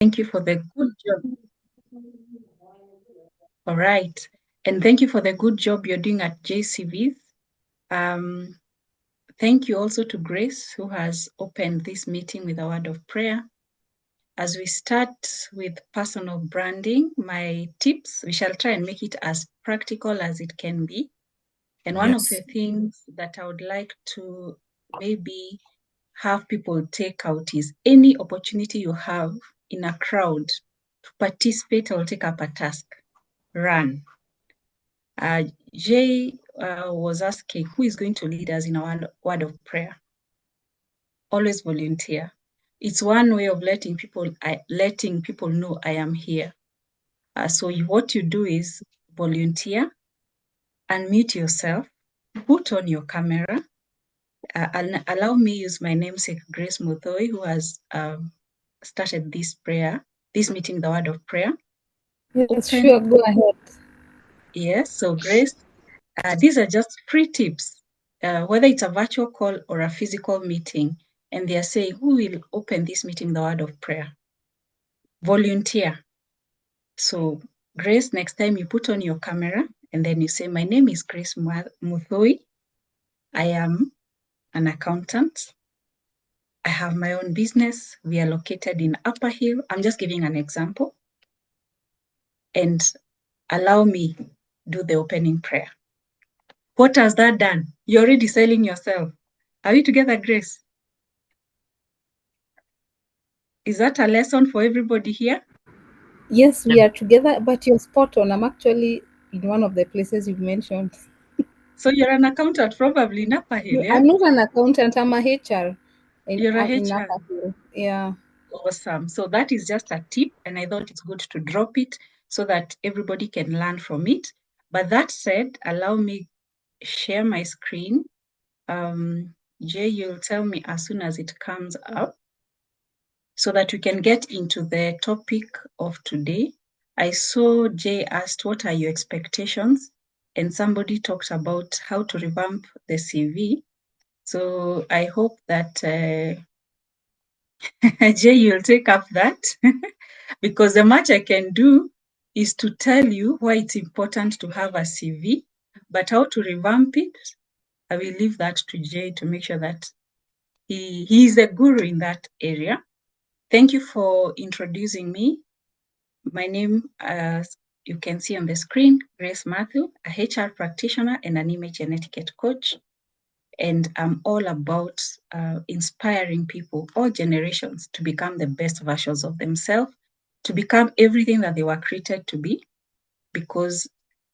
Thank you for the good job. All right. And thank you for the good job you're doing at JCV. Thank you also to Grace, who has opened this meeting with a word of prayer. As we start with personal branding, my tips, we shall try and make it as practical as it can be. And one of the things that I would like to maybe have people take out is any opportunity you have in a crowd to participate or take up a task, run. Jay was asking, who is going to lead us in our word of prayer? Always volunteer. It's one way of letting people know I am here. So what you do is volunteer, unmute yourself, put on your camera, and allow me use my namesake Grace Muthoi, who has started this meeting, the word of prayer. Yes, sure, go ahead. Yes, so Grace, these are just free tips, whether it's a virtual call or a physical meeting, and they are saying, who will open this meeting, the word of prayer? Volunteer. So Grace, next time you put on your camera and then you say, my name is Grace Muthoi. I am an accountant. I have my own business. We are located in Upper Hill. I'm just giving an example. And allow me do the opening prayer. What has that done? You're already selling yourself. Are we together, Grace? Is that a lesson for everybody here? Yes, we are together, but you're spot on. I'm actually in one of the places you've mentioned. So you're an accountant, probably in Upper Hill, yeah? I'm not an accountant, I'm a HR. You're a I'm in HR. Upper Hill. Yeah. Awesome. So that is just a tip, and I thought it's good to drop it so that everybody can learn from it. But that said, allow me share my screen. Jay, you'll tell me as soon as it comes up so that we can get into the topic of today. I saw Jay asked, what are your expectations? And somebody talked about how to revamp the CV. So I hope that Jay, you'll take up that because the much I can do is to tell you why it's important to have a CV, but how to revamp it, I will leave that to Jay to make sure that he is a guru in that area. Thank you for introducing me. My name, as you can see on the screen, Grace Matthew, a HR practitioner and an image and etiquette coach. And I'm all about inspiring people, all generations, to become the best versions of themselves, to become everything that they were created to be. Because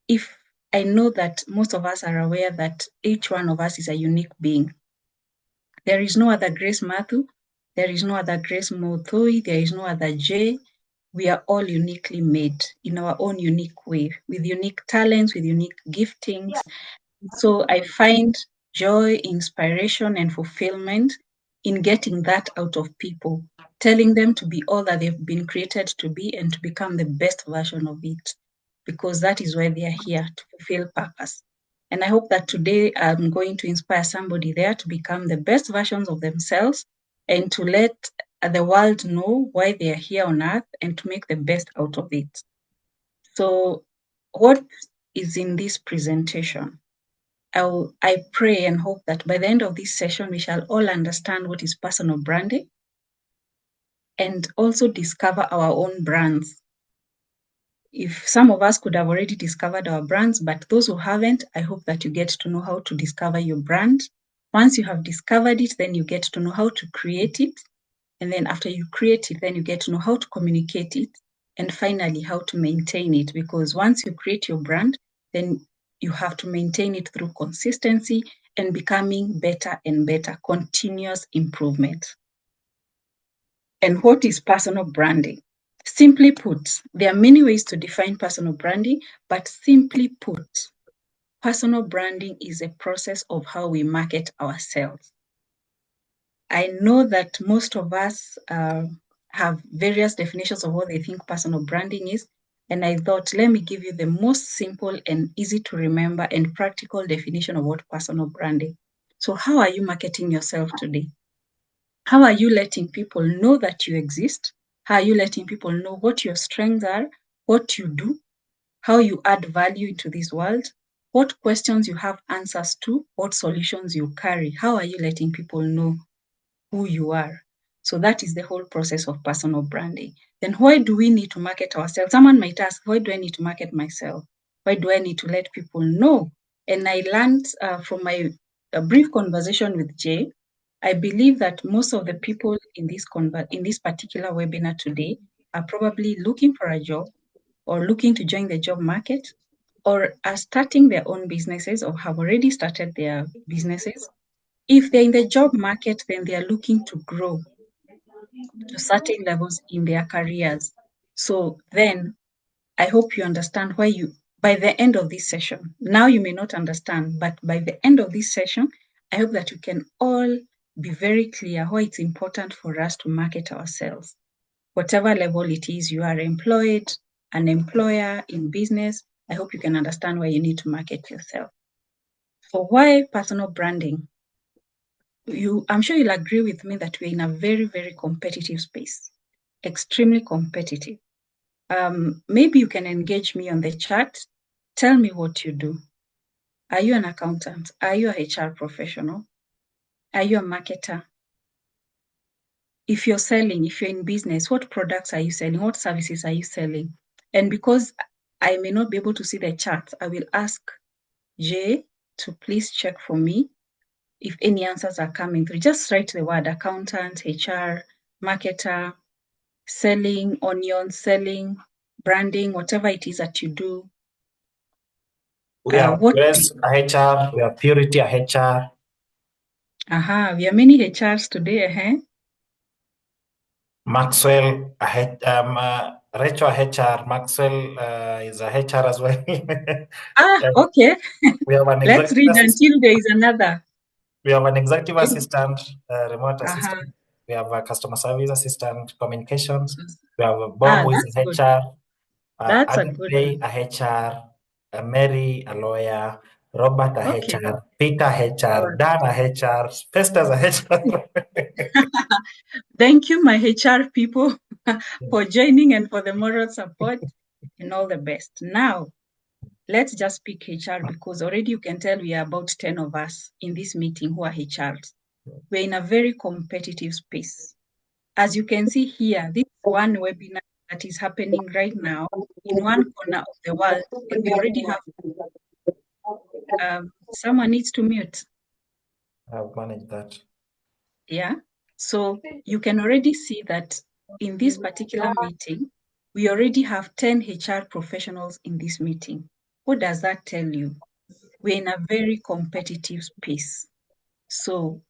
if I know that most of us are aware that each one of us is a unique being. There is no other Grace Matthew. There is no other Grace Muthoi. There is no other Jay. We are all uniquely made in our own unique way, with unique talents, with unique giftings. So I find joy, inspiration, and fulfillment in getting that out of people, telling them to be all that they've been created to be and to become the best version of it, because that is why they are here, to fulfill purpose. And I hope that today I'm going to inspire somebody there to become the best versions of themselves and to let the world know why they are here on earth and to make the best out of it. So, what is in this presentation? I pray and hope that by the end of this session, we shall all understand what is personal branding and also discover our own brands. If some of us could have already discovered our brands, but those who haven't, I hope that you get to know how to discover your brand. Once you have discovered it, then you get to know how to create it. And then after you create it, then you get to know how to communicate it. And finally, how to maintain it. Because once you create your brand, then you have to maintain it through consistency and becoming better and better, continuous improvement. And what is personal branding? Simply put, there are many ways to define personal branding, but simply put, personal branding is a process of how we market ourselves. I know that most of us have various definitions of what they think personal branding is, and I thought, let me give you the most simple and easy to remember and practical definition of what personal branding. So how are you marketing yourself today? How are you letting people know that you exist? How are you letting people know what your strengths are, what you do, how you add value into this world, what questions you have answers to, what solutions you carry? How are you letting people know who you are? So that is the whole process of personal branding. Then why do we need to market ourselves? Someone might ask, why do I need to market myself? Why do I need to let people know? And I learned from my brief conversation with Jay, I believe that most of the people in this particular webinar today are probably looking for a job or looking to join the job market or are starting their own businesses or have already started their businesses. If they're in the job market, then they are looking to grow to certain levels in their careers. So then I hope you understand why by the end of this session, now you may not understand, but by the end of this session, I hope that you can all be very clear why it's important for us to market ourselves. Whatever level it is, you are employed, an employer in business, I hope you can understand why you need to market yourself. So why personal branding? I'm sure you'll agree with me that we're in a very, very competitive space, extremely competitive. Maybe you can engage me on the chat. Tell me what you do. Are you an accountant? Are you a HR professional? Are you a marketer? If you're selling, if you're in business, what products are you selling? What services are you selling? And because I may not be able to see the chat, I will ask Jay to please check for me if any answers are coming through. Just write the word accountant, HR, marketer, selling, onion, selling, branding, whatever it is that you do. We have Grace, a HR, we have Purity, a HR. We have many HRs today. Maxwell, Rachel, a HR. Maxwell is a HR as well. Okay. We have an Let's read until there is another. We have an executive assistant, remote assistant. We have a customer service assistant, communications. We have Bob, who is a HR. That's a good one. a HR. Mary, a lawyer. Robert, a HR. Peter, HR. Dan, a HR. Festus, a HR. Thank you, my HR people, for joining and for the moral support, and all the best. Now, let's just pick HR because already you can tell we are about 10 of us in this meeting who are HRs. We're in a very competitive space. As you can see here, this one webinar that is happening right now in one corner of the world, and we already have someone needs to mute. I've managed that. Yeah. So you can already see that in this particular meeting, we already have 10 HR professionals in this meeting. What does that tell you? We're in a very competitive space. So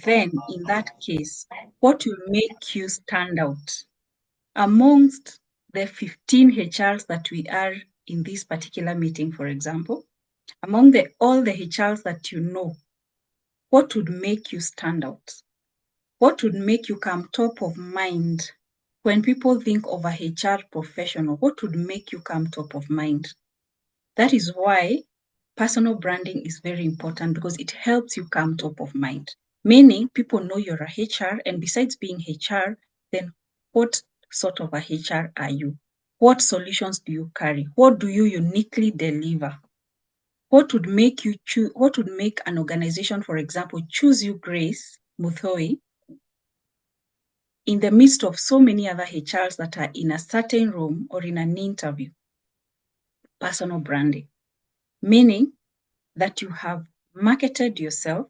then in that case, what will make you stand out? Amongst the 15 HRs that we are in this particular meeting, for example, among all the HRs that you know, what would make you stand out? What would make you come top of mind when people think of a HR professional? What would make you come top of mind? That is why personal branding is very important because it helps you come top of mind. Meaning people know you're a HR, and besides being HR, then what sort of a HR are you? What solutions do you carry? What do you uniquely deliver? What would make you choose? What would make an organization, for example, choose you, Grace Muthoi, in the midst of so many other HRs that are in a certain room or in an interview? Personal branding, meaning that you have marketed yourself,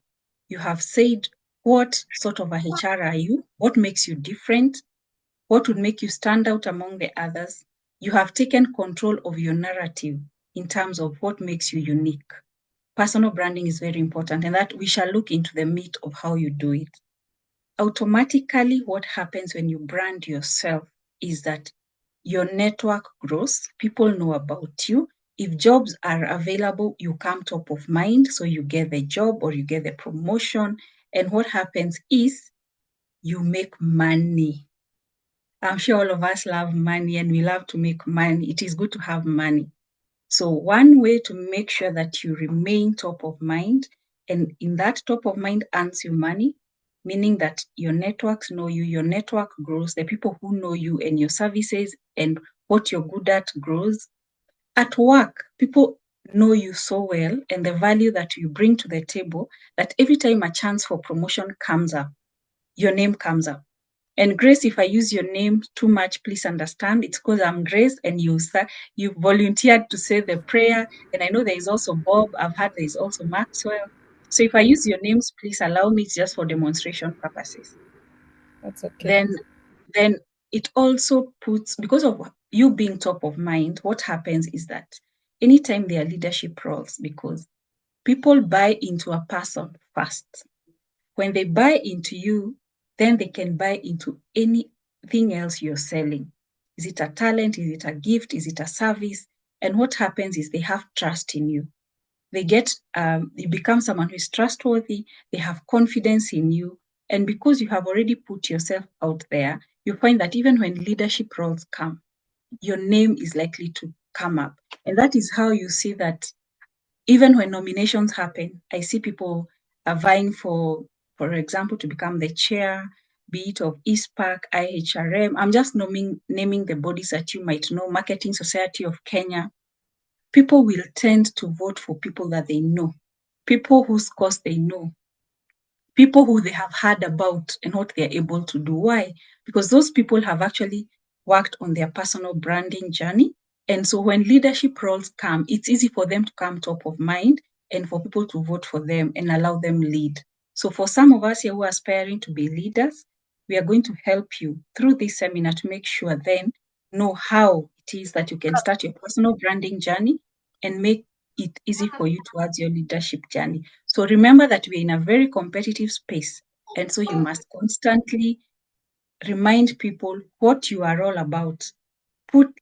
you have said what sort of a HR are you, what makes you different, what would make you stand out among the others. You have taken control of your narrative in terms of what makes you unique. Personal branding is very important, and that we shall look into the meat of how you do it. Automatically, what happens when you brand yourself is that your network grows, people know about you. If jobs are available, you come top of mind, so you get the job or you get the promotion. And what happens is you make money. I'm sure all of us love money and we love to make money. It is good to have money. So one way to make sure that you remain top of mind, and in that top of mind earns you money, meaning that your networks know you, your network grows, the people who know you and your services and what you're good at grows. At work, people know you so well and the value that you bring to the table that every time a chance for promotion comes up, your name comes up. And Grace, if I use your name too much, please understand. It's because I'm Grace and you volunteered to say the prayer. And I know there is also Bob. I've heard there is also Maxwell. So if I use your names, please allow me. It's just for demonstration purposes. That's okay. Then it also puts, because of you being top of mind, what happens is that anytime there are leadership roles, because people buy into a person first. When they buy into you, then they can buy into anything else you're selling. Is it a talent? Is it a gift? Is it a service? And what happens is they have trust in you. They you become someone who is trustworthy. They have confidence in you. And because you have already put yourself out there, you find that even when leadership roles come, your name is likely to come up. And that is how you see that even when nominations happen, I see people are vying for example, to become the chair, be it of ISPAC, IHRM. I'm just naming the bodies that you might know, Marketing Society of Kenya. People will tend to vote for people that they know, people whose cause they know, people who they have heard about and what they're able to do. Why? Because those people have actually worked on their personal branding journey. And so when leadership roles come, it's easy for them to come top of mind and for people to vote for them and allow them lead. So for some of us here who are aspiring to be leaders, we are going to help you through this seminar to make sure then know how it is that you can start your personal branding journey and make it easy for you towards your leadership journey. So remember that we're in a very competitive space. And so you must constantly remind people what you are all about.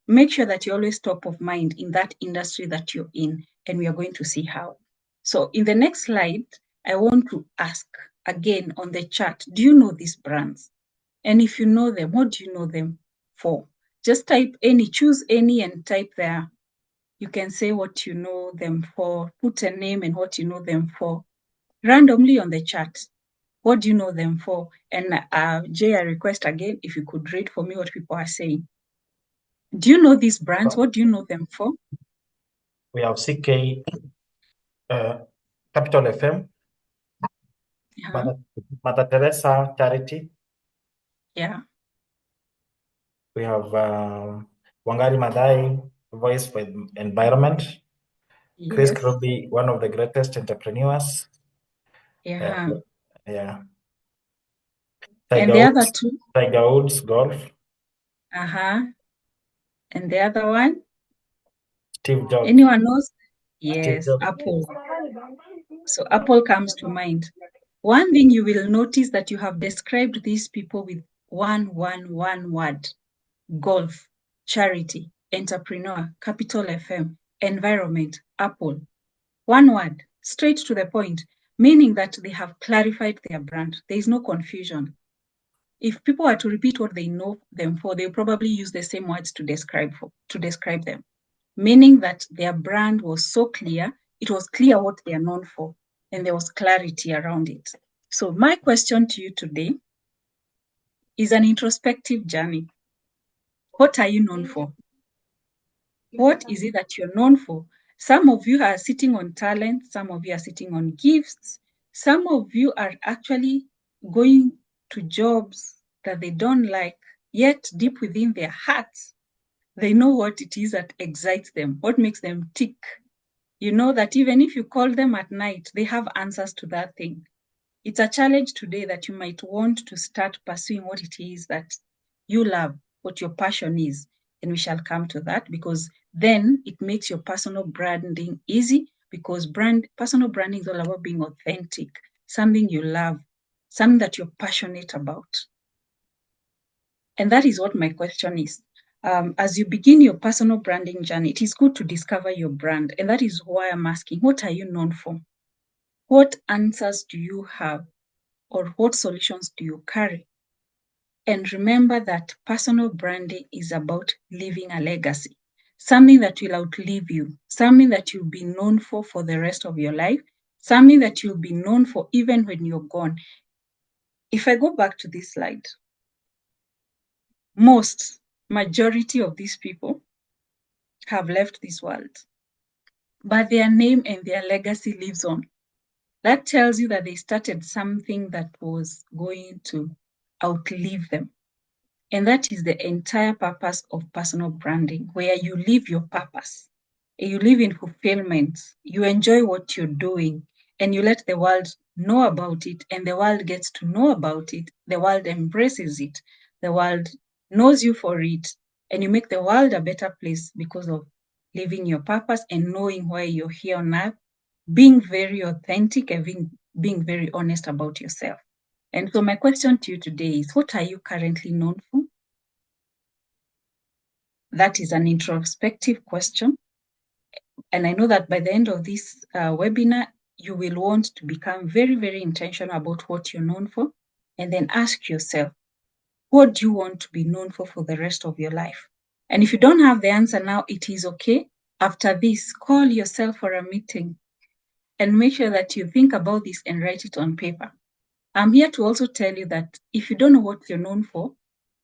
Make sure that you're always top of mind in that industry that you're in. And we are going to see how. So in the next slide, I want to ask again on the chat, do you know these brands? And if you know them, what do you know them for? Just type any, choose any and type there. You can say what you know them for, put a name and what you know them for, randomly on the chat. What do you know them for? And Jay, I request again, if you could read for me what people are saying. Do you know these brands? What do you know them for? We have CK, Capital FM, Mother Teresa Charity. Yeah. We have Wangari Maathai, Voice for Environment. Yes. Chris Kirubi, one of the greatest entrepreneurs. Yeah. Yeah. And the other two? Tiger Woods Golf. And the other one? Steve Jobs. Anyone knows? Yes, Apple. So Apple comes to mind. One thing you will notice that you have described these people with one word: golf, charity, entrepreneur, Capital FM, environment, Apple. One word, straight to the point, meaning that they have clarified their brand. There is no confusion. If people are to repeat what they know them for, they'll probably use the same words to describe them, meaning that their brand was so clear, it was clear what they are known for, and there was clarity around it. So my question to you today is an introspective journey. What are you known for? What is it that you're known for? Some of you are sitting on talent. Some of you are sitting on gifts. Some of you are actually going to jobs that they don't like, yet deep within their hearts, they know what it is that excites them, what makes them tick. You know that even if you call them at night, they have answers to that thing. It's a challenge today that you might want to start pursuing what it is that you love, what your passion is. And we shall come to that, because then it makes your personal branding easy, because personal branding is all about being authentic, something you love, something that you're passionate about. And that is what my question is. As you begin your personal branding journey, it is good to discover your brand. And that is why I'm asking, what are you known for? What answers do you have? Or what solutions do you carry? And remember that personal branding is about leaving a legacy, something that will outlive you, something that you'll be known for the rest of your life, something that you'll be known for even when you're gone. if I go back to this slide, majority of these people have left this world, but their name and their legacy lives on. That tells you that they started something that was going to outlive them. And that is the entire purpose of personal branding, where you live your purpose, you live in fulfillment, you enjoy what you're doing, and you let the world know about it, and the world gets to know about it, the world embraces it, the world knows you for it, and you make the world a better place because of living your purpose and knowing why you're here on earth, being very authentic and being very honest about yourself. And so my question to you today is, what are you currently known for? That is an introspective question. And I know that by the end of this webinar, you will want to become very, very intentional about what you're known for, and then ask yourself, what do you want to be known for the rest of your life? And if you don't have the answer now, it is okay. After this, call yourself for a meeting and make sure that you think about this and write it on paper. I'm here to also tell you that if you don't know what you're known for,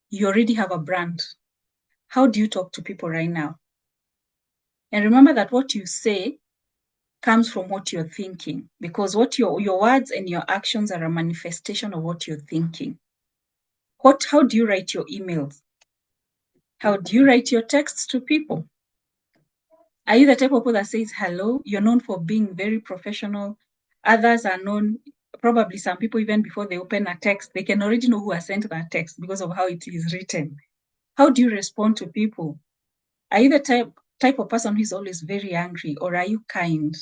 you already have a brand. How do you talk to people right now? And remember that what you say comes from what you're thinking, because what your words and your actions are a manifestation of what you're thinking. How do you write your emails? How do you write your texts to people? Are you the type of people that says hello? You're known for being very professional. Others are known, probably some people, even before they open a text, they can already know who has sent that text because of how it is written. How do you respond to people? Are you the type of person who is always very angry, or are you kind?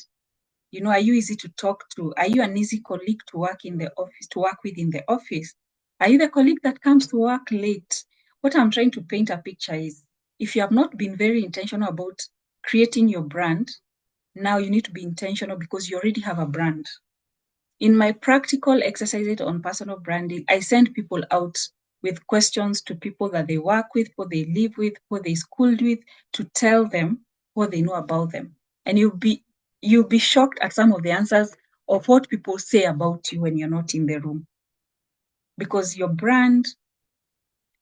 You know, are you easy to talk to? Are you an easy colleague to work in the office, to work with in the office? Are you the colleague that comes to work late? What I'm trying to paint a picture is, if you have not been very intentional about creating your brand, now you need to be intentional because you already have a brand. In my practical exercises on personal branding, I send people out with questions to people that they work with, who they live with, who they schooled with, to tell them what they know about them. And you'll be shocked at some of the answers of what people say about you when you're not in the room. Because your brand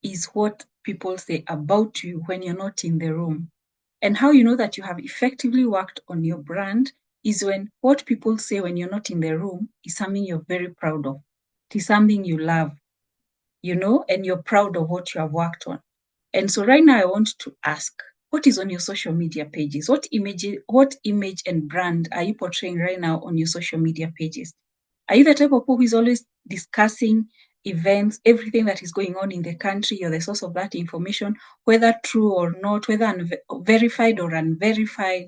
is what people say about you when you're not in the room. And how you know that you have effectively worked on your brand is when what people say when you're not in the room is something you're very proud of. It is something you love, you know, and you're proud of what you have worked on. And so right now I want to ask, what is on your social media pages? What image and brand are you portraying right now on your social media pages? Are you the type of people who is always discussing events, everything that is going on in the country? You're the source of that information, whether true or not, whether verified or unverified.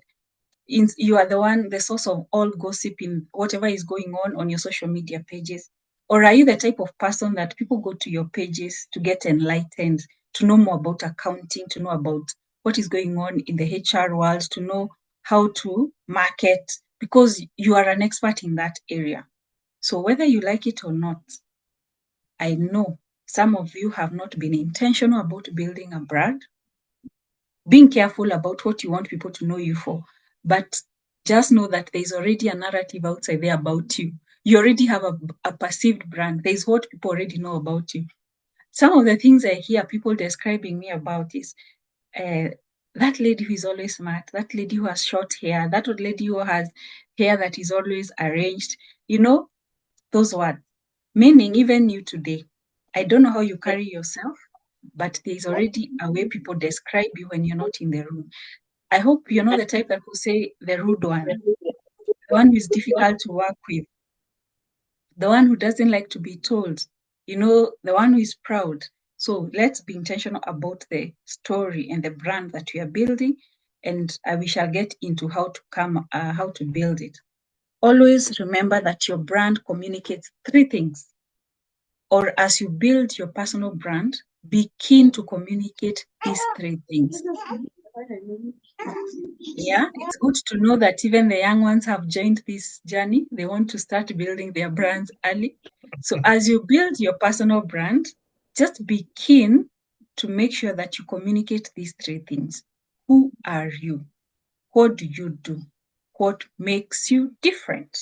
You are the source of all gossip in whatever is going on your social media pages? Or are you the type of person that people go to your pages to get enlightened, to know more about accounting, to know about what is going on in the HR world, to know how to market, because you are an expert in that area? So whether you like it or not, I know some of you have not been intentional about building a brand, being careful about what you want people to know you for. But just know that there's already a narrative outside there about you. You already have a perceived brand. There's what people already know about you. Some of the things I hear people describing me about is that lady who is always smart, that lady who has short hair, that lady who has hair that is always arranged. You know, those words. Meaning, even you today, I don't know how you carry yourself, but there's already a way people describe you when you're not in the room. I hope you're not the type that will say the rude one, the one who is difficult to work with, the one who doesn't like to be told, you know, the one who is proud. So let's be intentional about the story and the brand that we are building, and we shall get into how to build it. Always remember that your brand communicates three things. Or as you build your personal brand, be keen to communicate these three things. Yeah, it's good to know that even the young ones have joined this journey. They want to start building their brands early. So as you build your personal brand, just be keen to make sure that you communicate these three things. Who are you? What do you do? What makes you different?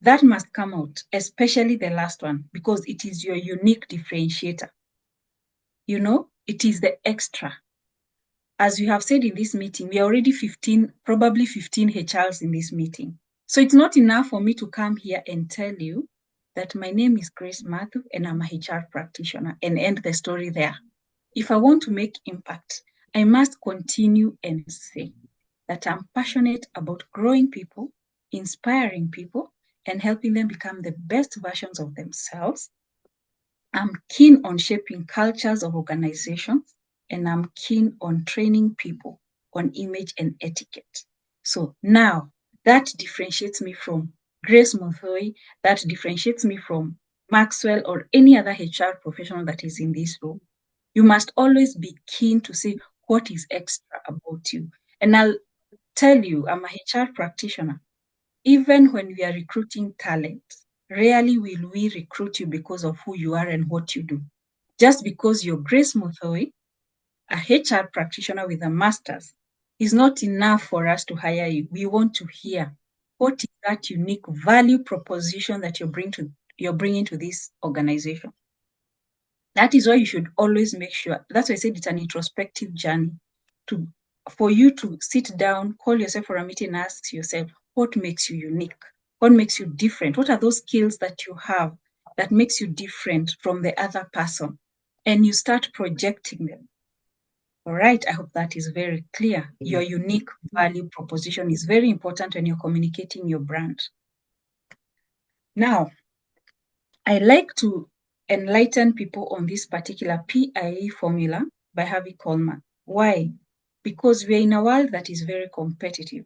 That must come out, especially the last one, because it is your unique differentiator. You know, it is the extra. As you have said in this meeting, we are already 15, probably 15 HRs in this meeting. So it's not enough for me to come here and tell you that my name is Grace Matthew and I'm a HR practitioner and end the story there. If I want to make impact, I must continue and say that I'm passionate about growing people, inspiring people, and helping them become the best versions of themselves. I'm keen on shaping cultures of organizations, and I'm keen on training people on image and etiquette. So now that differentiates me from Grace Muthoi, that differentiates me from Maxwell or any other HR professional that is in this room. You must always be keen to see what is extra about you. And I'll tell you, I'm a HR practitioner. Even when we are recruiting talent, rarely will we recruit you because of who you are and what you do. Just because you're Grace Muthoi, a HR practitioner with a master's, is not enough for us to hire you. We want to hear what is that unique value proposition that you're bringing to this organization. That is why you should always make sure. That's why I said it's an introspective journey for you to sit down, call yourself for a meeting, and ask yourself, what makes you unique? What makes you different? What are those skills that you have that makes you different from the other person? And you start projecting them. All right, I hope that is very clear. Your unique value proposition is very important when you're communicating your brand. Now, I like to enlighten people on this particular PIE formula by Harvey Coleman. Why? Because we're in a world that is very competitive.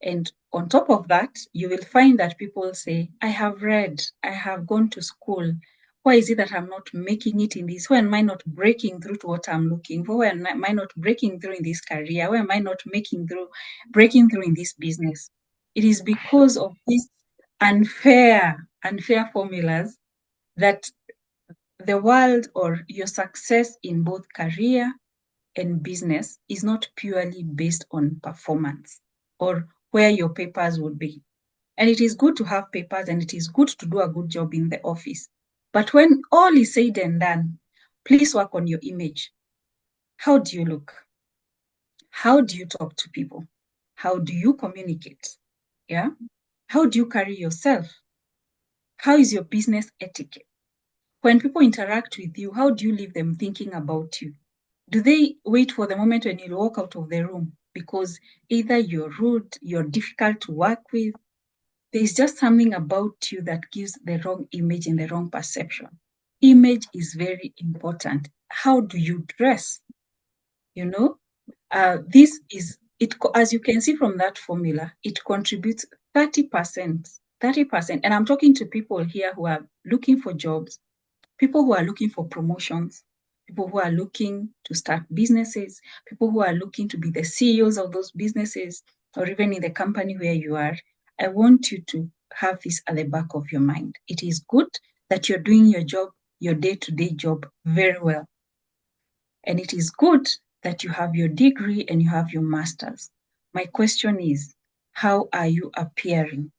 And on top of that, you will find that people say, I have read, I have gone to school. Why is it that I'm not making it in this? Why am I not breaking through to what I'm looking for? Why am I not breaking through in this career? Why am I not breaking through in this business? It is because of these unfair formulas that the world or your success in both career and business is not purely based on performance or where your papers would be. And it is good to have papers and it is good to do a good job in the office. But when all is said and done, please work on your image. How do you look? How do you talk to people? How do you communicate? Yeah. How do you carry yourself? How is your business etiquette? When people interact with you, how do you leave them thinking about you? Do they wait for the moment when you walk out of the room because either you're rude, you're difficult to work with? There's just something about you that gives the wrong image and the wrong perception. Image is very important. How do you dress? You know, this is it. As you can see from that formula, it contributes 30%. 30%. And I'm talking to people here who are looking for jobs, people who are looking for promotions, people who are looking to start businesses, people who are looking to be the CEOs of those businesses, or even in the company where you are. I want you to have this at the back of your mind. It is good that you're doing your job, your day-to-day job very well. And it is good that you have your degree and you have your master's. My question is, how are you appearing?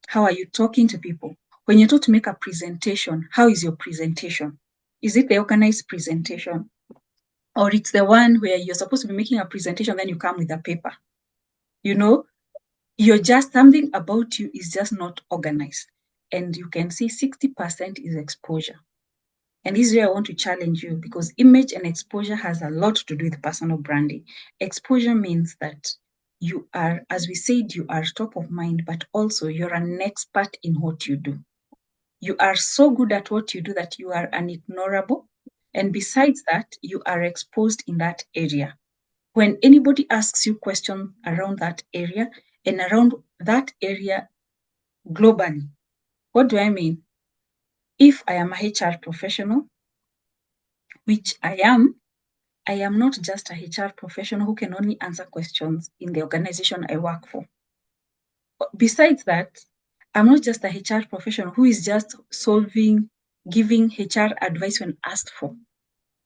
How are you talking to people? When you're told to make a presentation, how is your presentation? Is it the organized presentation? Or it's the one where you're supposed to be making a presentation, then you come with a paper? You know, you're just, something about you is just not organized. And you can see 60% is exposure. And this is where I want to challenge you, because image and exposure has a lot to do with personal branding. Exposure means that you are, as we said, you are top of mind, but also you're an expert in what you do. You are so good at what you do that you are unignorable. And besides that, you are exposed in that area. When anybody asks you questions around that area and around that area globally, what do I mean? If I am a HR professional, which I am not just a HR professional who can only answer questions in the organization I work for. Besides that, I'm not just a HR professional who is just giving HR advice when asked for.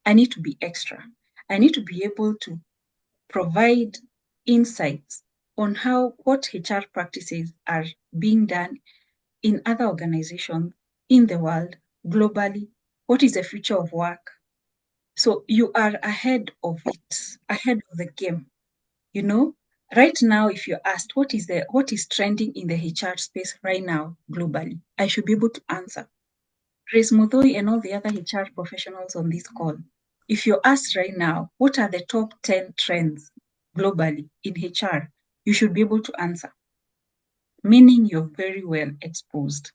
I need to be extra. I need to be able to provide insights on what HR practices are being done in other organizations, in the world, globally, what is the future of work. So you are ahead of it, ahead of the game. You know, right now, if you're asked what is trending in the HR space right now globally, I should be able to answer. Grace Muthoi and all the other HR professionals on this call, if you're asked right now, what are the top 10 trends globally in HR, you should be able to answer, meaning you're very well exposed.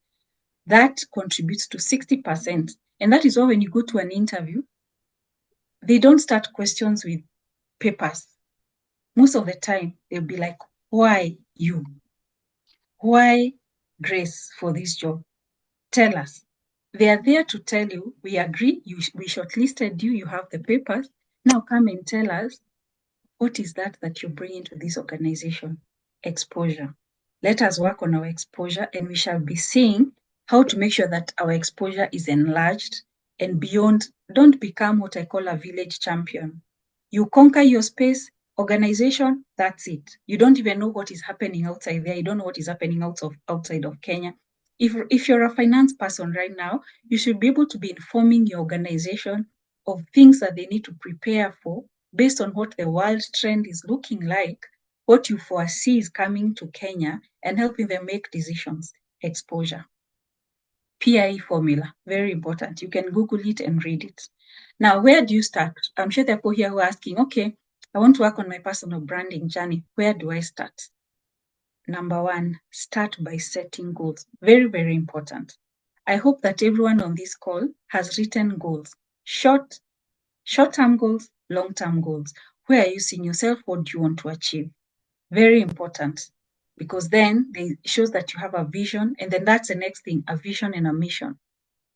That contributes to 60%. And that is why when you go to an interview, they don't start questions with papers. Most of the time, they'll be like, why you? Why Grace for this job? Tell us. They are there to tell you, we agree, we shortlisted you, you have the papers. Now come and tell us, what is that you bring into this organization? Exposure. Let us work on our exposure, and we shall be seeing how to make sure that our exposure is enlarged and beyond. Don't become what I call a village champion. You conquer your space, organization, that's it. You don't even know what is happening outside there. You don't know what is happening outside of Kenya. If you're a finance person right now, you should be able to be informing your organization of things that they need to prepare for based on what the world trend is looking like, what you foresee is coming to Kenya, and helping them make decisions. Exposure. PIE formula, very important. You can Google it and read it. Now, where do you start? I'm sure there are people here who are asking, okay, I want to work on my personal branding journey. Where do I start? Number one, start by setting goals. Very, very important. I hope that everyone on this call has written goals. Short-term goals, long-term goals. Where are you seeing yourself? What do you want to achieve? Very important, because then it shows that you have a vision, and then that's the next thing, a vision and a mission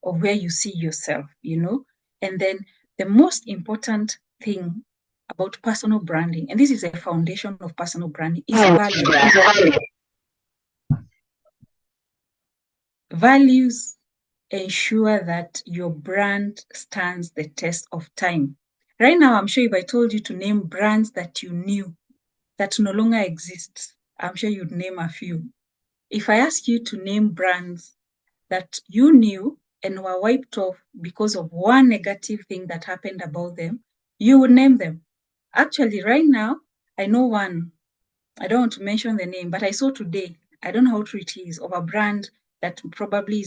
of where you see yourself, And then the most important thing about personal branding, and this is a foundation of personal branding, is value. Values ensure that your brand stands the test of time. Right now, I'm sure if I told you to name brands that you knew that no longer exist, I'm sure you'd name a few. If I ask you to name brands that you knew and were wiped off because of one negative thing that happened about them, you would name them. Actually, right now, I know one. I don't want to mention the name, but I saw today, I don't know how true it is, of a brand that probably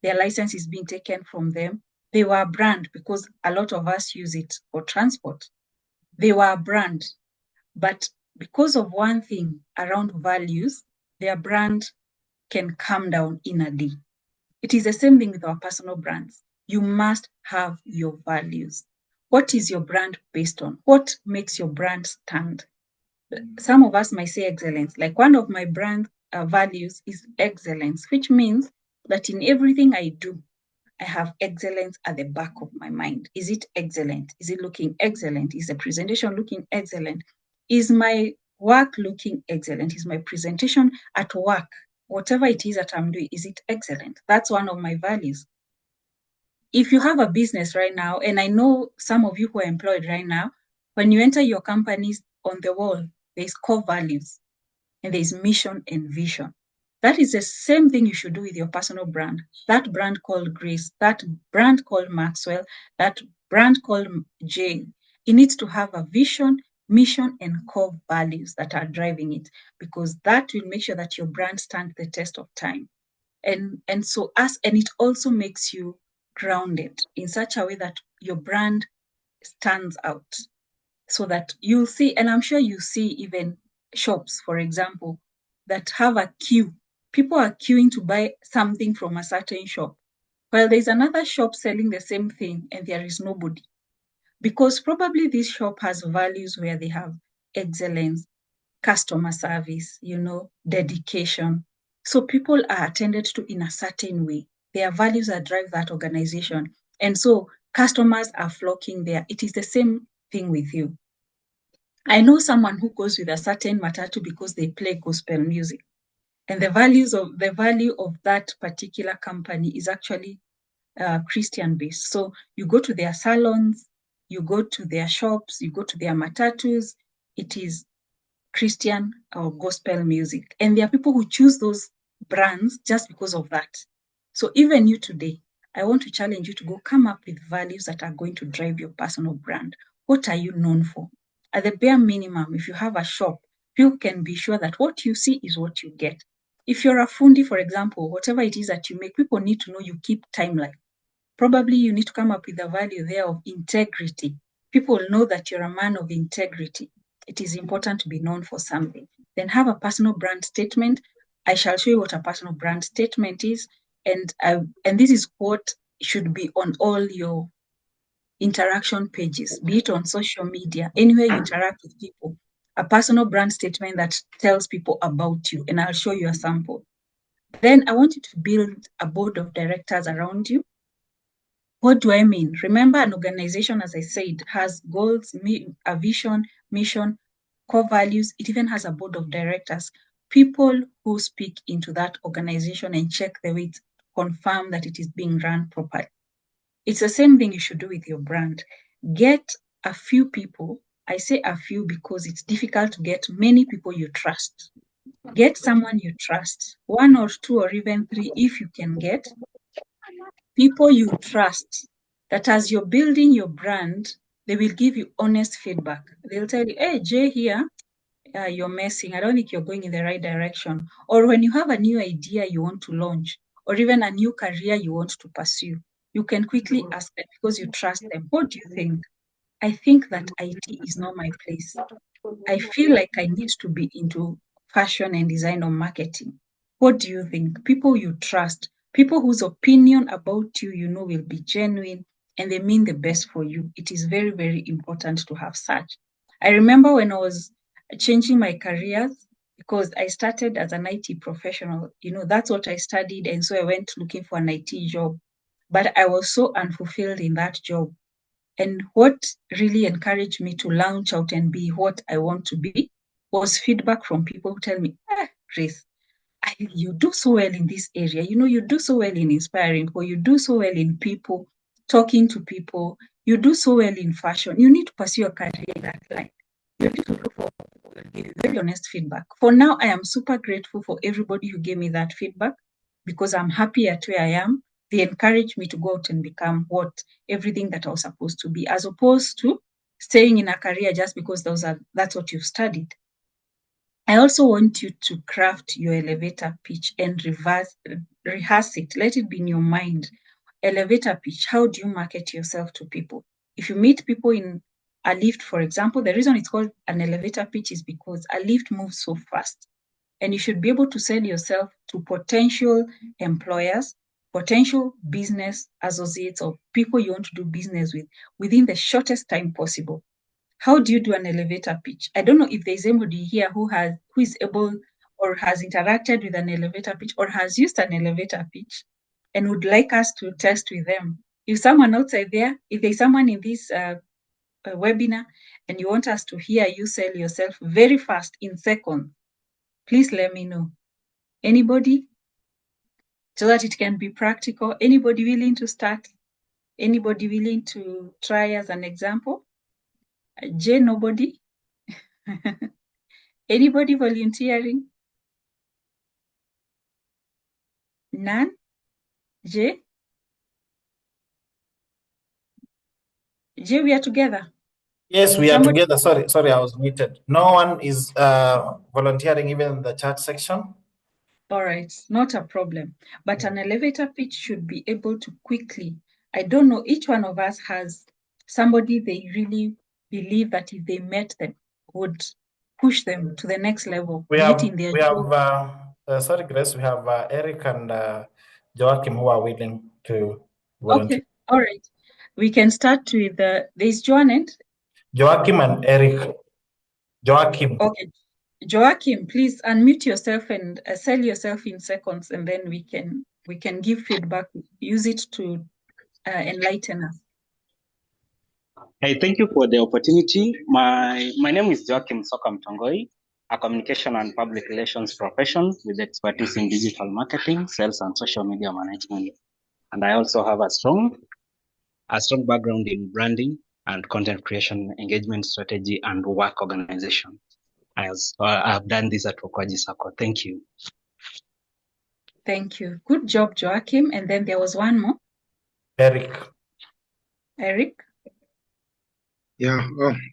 their license is being taken from them. They were a brand because a lot of us use it for transport. They were a brand, but because of one thing around values, their brand can come down in a day. It is the same thing with our personal brands. You must have your values. What is your brand based on? What makes your brand stand? Some of us might say excellence. Like one of my brand values is excellence, which means that in everything I do, I have excellence at the back of my mind. Is it excellent? Is it looking excellent? Is the presentation looking excellent? Is my work looking excellent? Is my presentation at work, whatever it is that I'm doing, is it excellent? That's one of my values. If you have a business right now, and I know some of you who are employed right now, when you enter your companies, on the wall, there's core values and there's mission and vision. That is the same thing you should do with your personal brand. That brand called Grace, that brand called Maxwell, that brand called Jay. It needs to have a vision, mission, and core values that are driving it, because that will make sure that your brand stands the test of time. And it also makes you grounded in such a way that your brand stands out, so that you'll see, and I'm sure you see even shops, for example, that have a queue. People are queuing to buy something from a certain shop, while there's another shop selling the same thing and there is nobody. Because probably this shop has values where they have excellence, customer service, dedication. So people are attended to in a certain way. Their values that drive that organization. And so customers are flocking there. It is the same thing with you. I know someone who goes with a certain matatu because they play gospel music. And the value of that particular company is actually Christian based. So you go to their salons, you go to their shops, you go to their matatus, it is Christian or gospel music. And there are people who choose those brands just because of that. So even you today, I want to challenge you to go come up with values that are going to drive your personal brand. What are you known for? At the bare minimum, if you have a shop, people can be sure that what you see is what you get. If you're a fundi, for example, whatever it is that you make, people need to know you keep timeline. Probably you need to come up with a value there of integrity. People know that you're a man of integrity. It is important to be known for something. Then have a personal brand statement. I shall show you what a personal brand statement is, and this is what should be on all your interaction pages, be it on social media, anywhere you interact with people. A personal brand statement that tells people about you, and I'll show you a sample. Then I want you to build a board of directors around you. What do I mean? Remember, an organization, as I said, has goals, a vision, mission, core values. It even has a board of directors, people who speak into that organization and check the way it, confirm that it is being run properly. It's the same thing you should do with your brand. Get a few people. I say a few because it's difficult to get many people you trust. Get someone you trust, one or two or even three if you can get. People you trust, that as you're building your brand, they will give you honest feedback. They'll tell you, hey, Jay here, you're messing. I don't think you're going in the right direction. Or when you have a new idea you want to launch, or even a new career you want to pursue, you can quickly ask them because you trust them. What do you think? I think that IT is not my place. I feel like I need to be into fashion and design or marketing. What do you think? People you trust, people whose opinion about you, you know, will be genuine and they mean the best for you. It is very, very important to have such. I remember when I was changing my careers, because I started as an IT professional, you know, that's what I studied. And so I went looking for an IT job, but I was so unfulfilled in that job. And what really encouraged me to launch out and be what I want to be was feedback from people who tell me, Grace, you do so well in this area. You know, you do so well in inspiring, or you do so well in people, talking to people. You do so well in fashion. You need to pursue a career in that line. You need to look for people who give you very honest feedback. For now, I am super grateful for everybody who gave me that feedback because I'm happy at where I am. They encouraged me to go out and become everything that I was supposed to be, as opposed to staying in a career just because that's what you've studied. I also want you to craft your elevator pitch and rehearse it. Let it be in your mind. Elevator pitch. How do you market yourself to people? If you meet people in a lift, for example, the reason it's called an elevator pitch is because a lift moves so fast. And you should be able to sell yourself to potential employers, potential business associates, or people you want to do business with within the shortest time possible. How do you do an elevator pitch? I don't know if there's anybody here who is able or has interacted with an elevator pitch or has used an elevator pitch and would like us to test with them. If someone outside there, if there's someone in this webinar and you want us to hear you sell yourself very fast in seconds, please let me know. Anybody? So that it can be practical. Anybody willing to start? Anybody willing to try as an example? Jay, nobody? Anybody volunteering? None? Jay? Jay, we are together. Yes, we are together. Sorry, I was muted. No one is volunteering even in the chat section. All right, not a problem. But an elevator pitch should be able to quickly, I don't know, each one of us has somebody they really believe that if they met them would push them to the next level. Sorry, Grace, we have Eric and Joachim who are willing to volunteer. Okay, all right. We can start with there's Joan and? Joachim and Eric. Joachim. Okay. Joachim, please unmute yourself and sell yourself in seconds, and then we can give feedback. Use it to enlighten us. Hey, thank you for the opportunity. My name is Joachim Soka Mtongoi, a communication and public relations professional with expertise in digital marketing, sales, and social media management. And I also have a strong background in branding and content creation, engagement strategy, and work organization. I've done this at Okwaji Sacco. Thank you. Thank you. Good job, Joachim. And then there was one more. Eric. Eric? Yeah,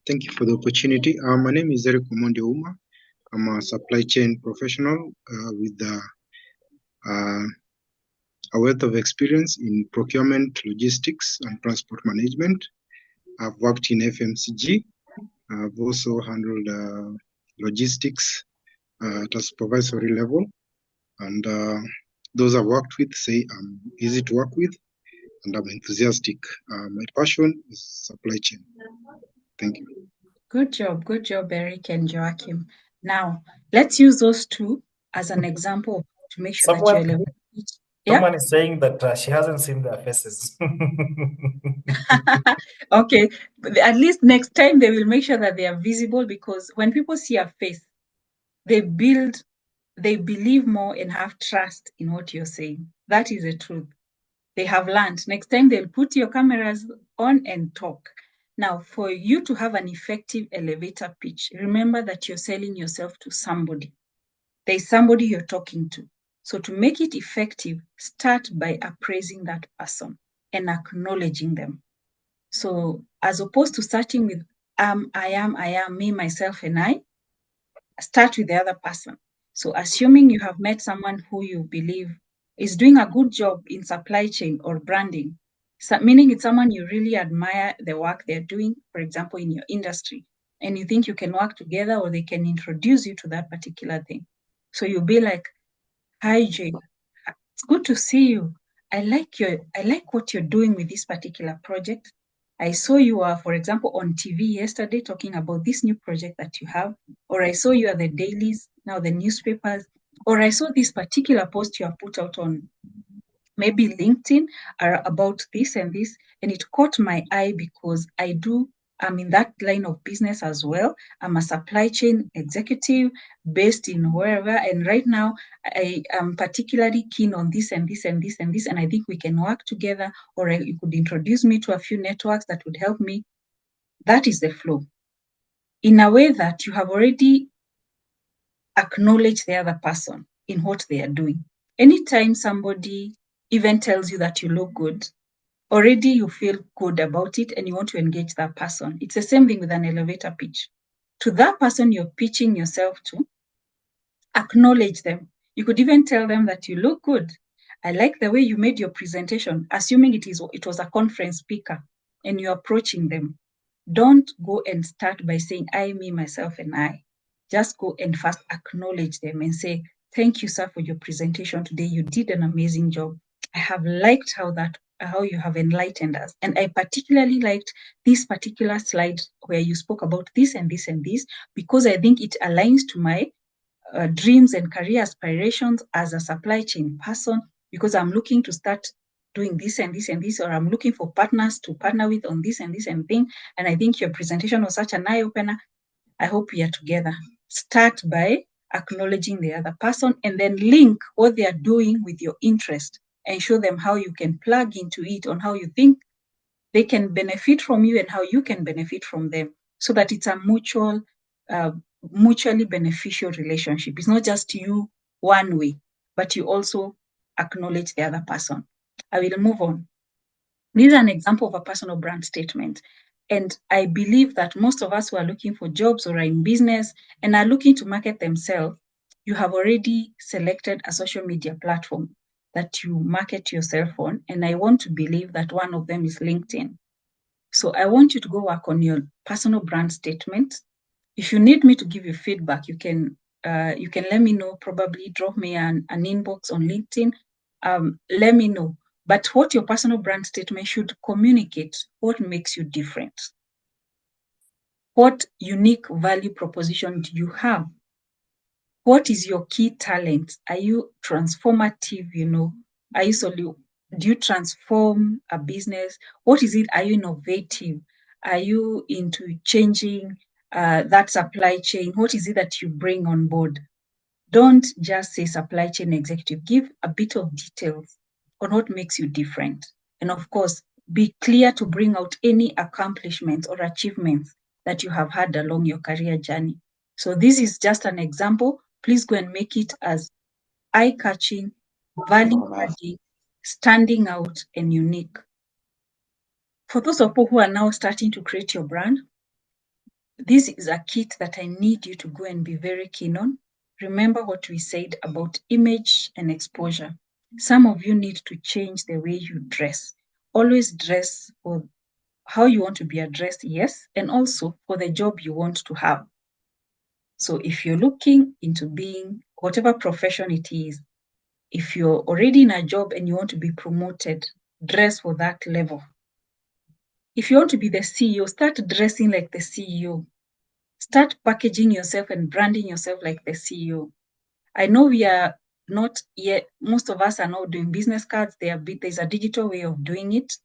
thank you for the opportunity. My name is Eric Omondi Uma. I'm a supply chain professional with a wealth of experience in procurement, logistics, and transport management. I've worked in FMCG. I've also handled logistics at a supervisory level. And those I've worked with say I'm easy to work with and I'm enthusiastic. My passion is supply chain. Thank you. Good job, Eric and Joachim. Now, let's use those two as an example to make sure that you elevate each. Someone is saying that she hasn't seen their faces. Okay, at least next time they will make sure that they are visible, because when people see a face, they believe more and have trust in what you're saying. That is the truth. They have learned. Next time they'll put your cameras on and talk. Now, for you to have an effective elevator pitch, remember that you're selling yourself to somebody. There's somebody you're talking to. So to make it effective, start by appraising that person and acknowledging them. So as opposed to starting with I am, me, myself, and I, start with the other person. So assuming you have met someone who you believe is doing a good job in supply chain or branding, meaning it's someone you really admire the work they're doing, for example, in your industry, and you think you can work together or they can introduce you to that particular thing. So you'll be like, hi, Jay, it's good to see you. I like what you're doing with this particular project. I saw you are, for example, on TV yesterday talking about this new project that you have, or I saw you at the dailies, now the newspapers, or I saw this particular post you have put out on maybe LinkedIn about this and this, and it caught my eye because I'm in that line of business as well. I'm a supply chain executive based in wherever, and right now I am particularly keen on this and this and this and this, and I think we can work together, or you could introduce me to a few networks that would help me. That is the flow. In a way that you have already acknowledged the other person in what they are doing. Anytime somebody even tells you that you look good, already you feel good about it and you want to engage that person. It's the same thing with an elevator pitch. To that person you're pitching yourself to, acknowledge them. You could even tell them that you look good. I like the way you made your presentation, assuming it was a conference speaker and you're approaching them. Don't go and start by saying, I, me, myself, and I. Just go and first acknowledge them and say, thank you, sir, for your presentation today. You did an amazing job. I have liked how you have enlightened us. And I particularly liked this particular slide where you spoke about this and this and this, because I think it aligns to my dreams and career aspirations as a supply chain person, because I'm looking to start doing this and this and this, or I'm looking for partners to partner with on this and this and thing. And I think your presentation was such an eye-opener. I hope we are together. Start by acknowledging the other person and then link what they are doing with your interest and show them how you can plug into it, on how you think they can benefit from you and how you can benefit from them, so that it's a mutually beneficial relationship. It's not just you one way, but you also acknowledge the other person. I will move on. This is an example of a personal brand statement. And I believe that most of us who are looking for jobs or are in business and are looking to market themselves, you have already selected a social media platform that you market yourself on. And I want to believe that one of them is LinkedIn. So I want you to go work on your personal brand statement. If you need me to give you feedback, you can let me know, probably drop me an inbox on LinkedIn. Let me know. But what your personal brand statement should communicate, what makes you different? What unique value proposition do you have? What is your key talent? Are you transformative, do you transform a business? What is it? Are you innovative? Are you into changing that supply chain? What is it that you bring on board? Don't just say supply chain executive. Give a bit of details on what makes you different. And of course, be clear to bring out any accomplishments or achievements that you have had along your career journey. So this is just an example. Please go and make it as eye-catching, value adding, standing out, and unique. For those of you who are now starting to create your brand, this is a kit that I need you to go and be very keen on. Remember what we said about image and exposure. Some of you need to change the way you dress. Always dress for how you want to be addressed, yes, and also for the job you want to have. So if you're looking into being whatever profession it is, if you're already in a job and you want to be promoted, dress for that level. If you want to be the CEO, start dressing like the CEO. Start packaging yourself and branding yourself like the CEO. I know we are not yet, most of us are not doing business cards. There's a digital way of doing it.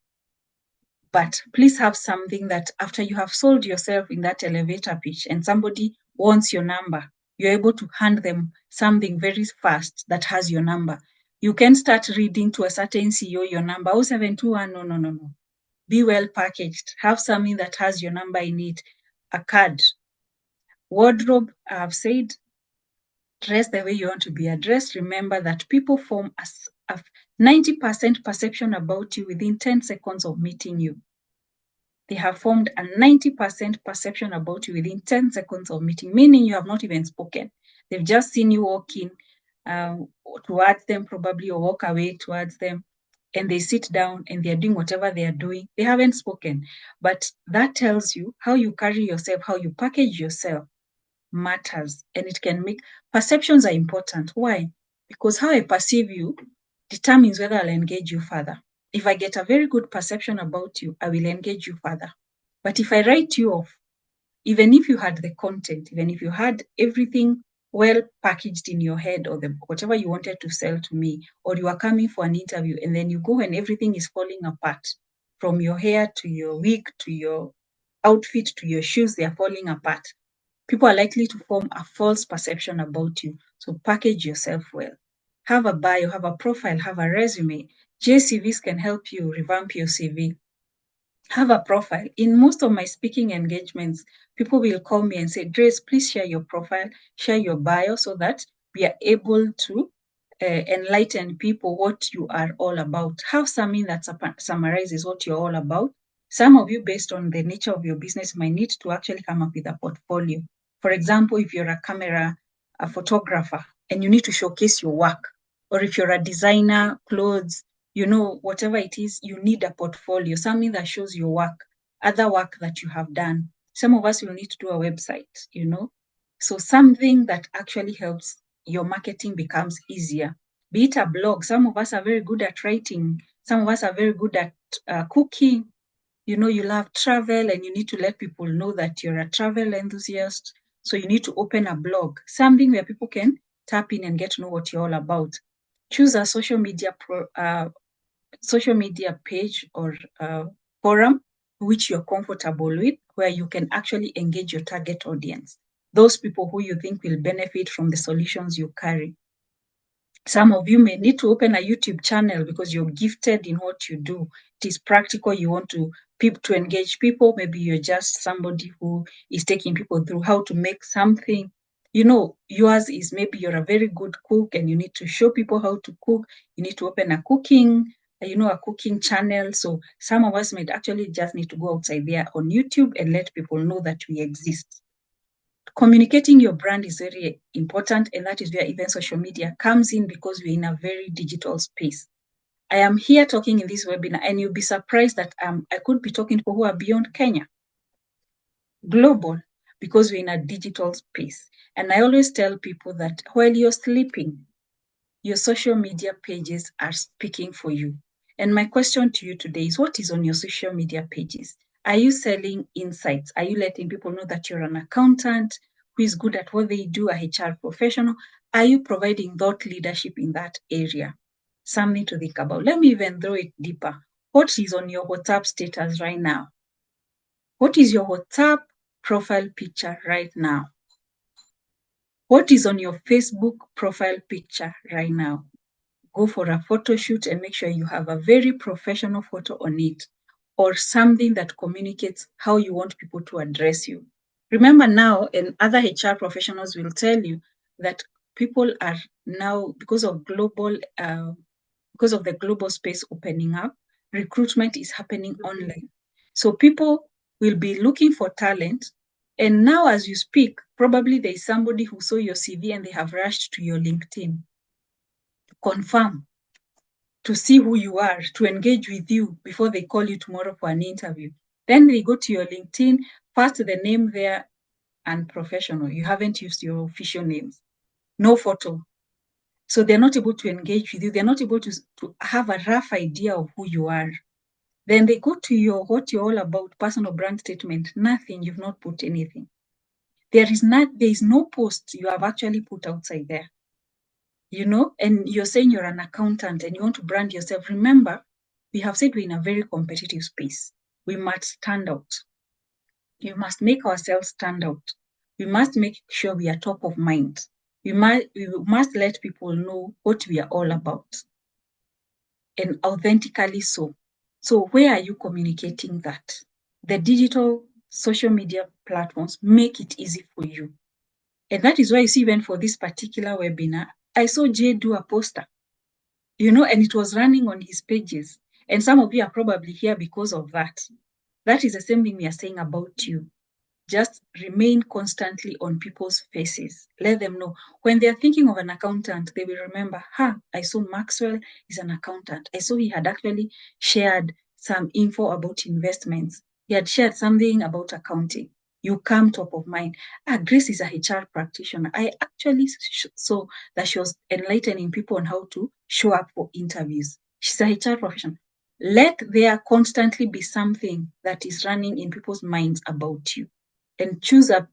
But please have something that after you have sold yourself in that elevator pitch and somebody wants your number, you're able to hand them something very fast that has your number. You can start reading to a certain CEO your number, 0721, no. Be well packaged. Have something that has your number in it, a card. Wardrobe, I've said, dress the way you want to be addressed. Remember that people form a 90% perception about you within 10 seconds of meeting you. They have formed a 90% perception about you within 10 seconds of meeting, meaning you have not even spoken. They've just seen you walking towards them, probably, or walk away towards them, and they sit down and they're doing whatever they are doing. They haven't spoken, but that tells you how you carry yourself, how you package yourself matters, and it can make perceptions are important. Why? Because how I perceive you determines whether I'll engage you further. If I get a very good perception about you, I will engage you further. But if I write you off, even if you had the content, even if you had everything well packaged in your head or whatever you wanted to sell to me, or you are coming for an interview and then you go and everything is falling apart, from your hair to your wig to your outfit to your shoes, they are falling apart. People are likely to form a false perception about you. So package yourself well. Have a bio, have a profile, have a resume. JCVs can help you revamp your CV. Have a profile. In most of my speaking engagements, people will call me and say, Grace, please share your profile, share your bio so that we are able to enlighten people what you are all about. Have something that summarizes what you're all about. Some of you, based on the nature of your business, might need to actually come up with a portfolio. For example, if you're a photographer, and you need to showcase your work, or if you're a designer, clothes, whatever it is, you need a portfolio, something that shows your work, other work that you have done. Some of us will need to do a website, So something that actually helps your marketing becomes easier. Be it a blog. Some of us are very good at writing. Some of us are very good at cooking. You love travel and you need to let people know that you're a travel enthusiast. So you need to open a blog, something where people can tap in and get to know what you're all about. Choose a social media page or forum which you're comfortable with, where you can actually engage your target audience, those people who you think will benefit from the solutions you carry. Some of you may need to open a YouTube channel because you're gifted in what you do. It is practical. You want to engage people. Maybe you're just somebody who is taking people through how to make something. Yours is maybe you're a very good cook and you need to show people how to cook. You need to open a cooking channel. So some of us might actually just need to go outside there on YouTube and let people know that we exist. Communicating your brand is very important, and that is where even social media comes in, because we're in a very digital space. I am here talking in this webinar, and you'll be surprised that I could be talking to people who are beyond Kenya, global, because we're in a digital space. And I always tell people that while you're sleeping, your social media pages are speaking for you. And my question to you today is, what is on your social media pages? Are you selling insights? Are you letting people know that you're an accountant who is good at what they do, a HR professional? Are you providing thought leadership in that area? Something to think about. Let me even throw it deeper. What is on your WhatsApp status right now? What is your WhatsApp profile picture right now? What is on your Facebook profile picture right now? Go for a photo shoot and make sure you have a very professional photo on it, or something that communicates how you want people to address you. Remember now, and other HR professionals will tell you that people are now, because of the global space opening up, recruitment is happening online. So people will be looking for talent. And now as you speak, probably there is somebody who saw your CV and they have rushed to your LinkedIn to confirm, to see who you are, to engage with you before they call you tomorrow for an interview. Then they go to your LinkedIn, first the name there, unprofessional. You haven't used your official names. No photo. So they're not able to engage with you. They're not able to have a rough idea of who you are. Then they go to what you're all about, personal brand statement. Nothing, you've not put anything. There is no post you have actually put outside there. And you're saying you're an accountant and you want to brand yourself. Remember, we have said we're in a very competitive space. We must stand out. We must make ourselves stand out. We must make sure we are top of mind. We must let people know what we are all about, and authentically so. So where are you communicating that? The digital social media platforms make it easy for you. And that is why you see, even for this particular webinar, I saw Jay do a poster, and it was running on his pages. And some of you are probably here because of that. That is the same thing we are saying about you. Just remain constantly on people's faces. Let them know. When they're thinking of an accountant, they will remember, I saw Maxwell is an accountant. I saw he had actually shared some info about investments. He had shared something about accounting. You come top of mind. Grace is a HR practitioner. I actually saw that she was enlightening people on how to show up for interviews. She's a HR professional. Let there constantly be something that is running in people's minds about you. And choose a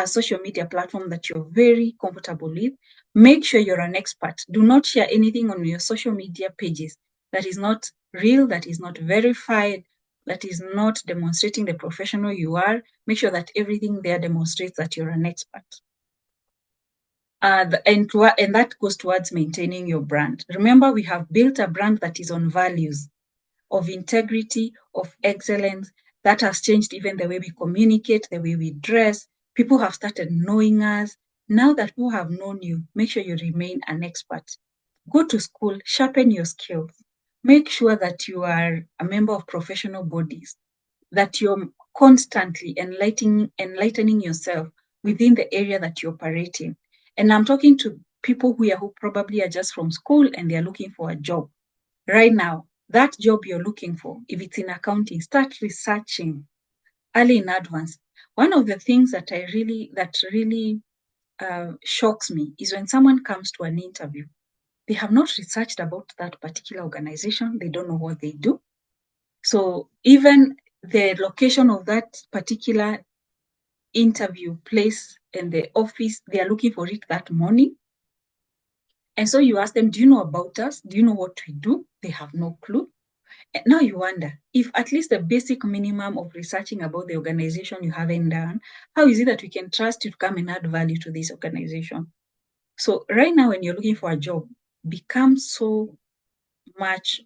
social media platform that you're very comfortable with. Make sure you're an expert. Do not share anything on your social media pages that is not real, that is not verified, that is not demonstrating the professional you are. Make sure that everything there demonstrates that you're an expert. And that goes towards maintaining your brand. Remember, we have built a brand that is on values of integrity, of excellence. That has changed even the way we communicate, the way we dress. People have started knowing us. Now that people have known you, make sure you remain an expert. Go to school, sharpen your skills. Make sure that you are a member of professional bodies, that you're constantly enlightening yourself within the area that you operate in. And I'm talking to people who probably are just from school and they're looking for a job. Right now, that job you're looking for, if it's in accounting, start researching early in advance. One of the things that really shocks me is when someone comes to an interview, they have not researched about that particular organization. They don't know what they do. So even the location of that particular interview place and the office, they are looking for it that morning. And so you ask them, do you know about us? Do you know what we do? They have no clue. And now you wonder, if at least the basic minimum of researching about the organization you haven't done, how is it that we can trust you to come and add value to this organization? So right now, when you're looking for a job, become so much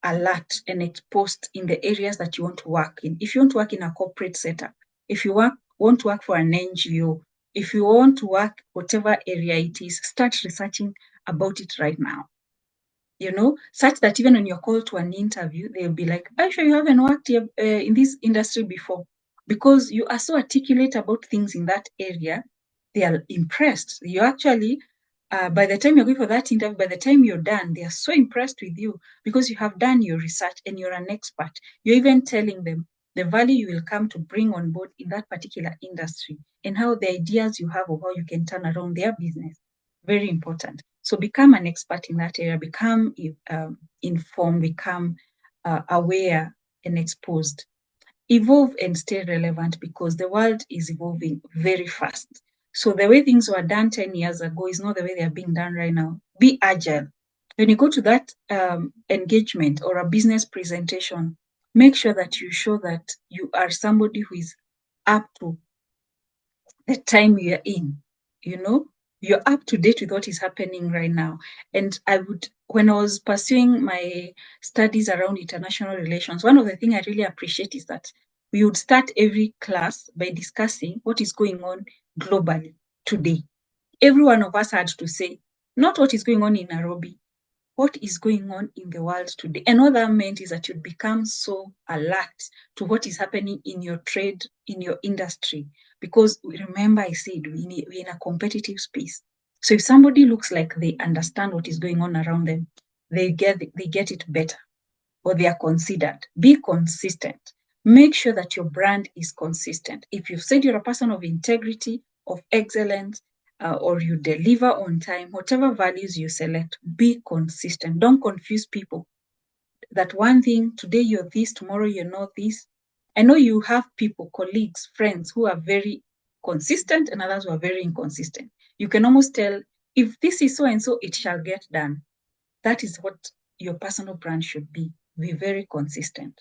alert and exposed in the areas that you want to work in. If you want to work in a corporate setup, if you want to work for an NGO, if you want to work whatever area it is, start researching about it right now. Such that even when you're called to an interview, they'll be like, are you sure you haven't worked in this industry before? Because you are so articulate about things in that area, they are impressed. You actually, by the time you're going for that interview, by the time you're done, they are so impressed with you because you have done your research and you're an expert. You're even telling them the value you will come to bring on board in that particular industry and how the ideas you have of how you can turn around their business. Very important. So become an expert in that area, become informed, become aware and exposed. Evolve and stay relevant because the world is evolving very fast. So the way things were done 10 years ago is not the way they are being done right now. Be agile. When you go to that engagement or a business presentation, make sure that you show that you are somebody who is up to the time you're in, you're up to date with what is happening right now. And when I was pursuing my studies around international relations, one of the things I really appreciate is that we would start every class by discussing what is going on globally today. every one of us had to say, not what is going on in Nairobi, what is going on in the world today. And what that meant is that you'd become so alert to what is happening in your trade, in your industry. Because remember, I said we're in a competitive space. So if somebody looks like they understand what is going on around them, they get it better, or they are considered. Be consistent. Make sure that your brand is consistent. If you've said you're a person of integrity, of excellence, or you deliver on time, whatever values you select, be consistent. Don't confuse people. That one thing, today you're this, tomorrow you're not this. I know you have people, colleagues, friends who are very consistent and others who are very inconsistent. You can almost tell, if this is so and so, it shall get done. That is what your personal brand should be. Be very consistent.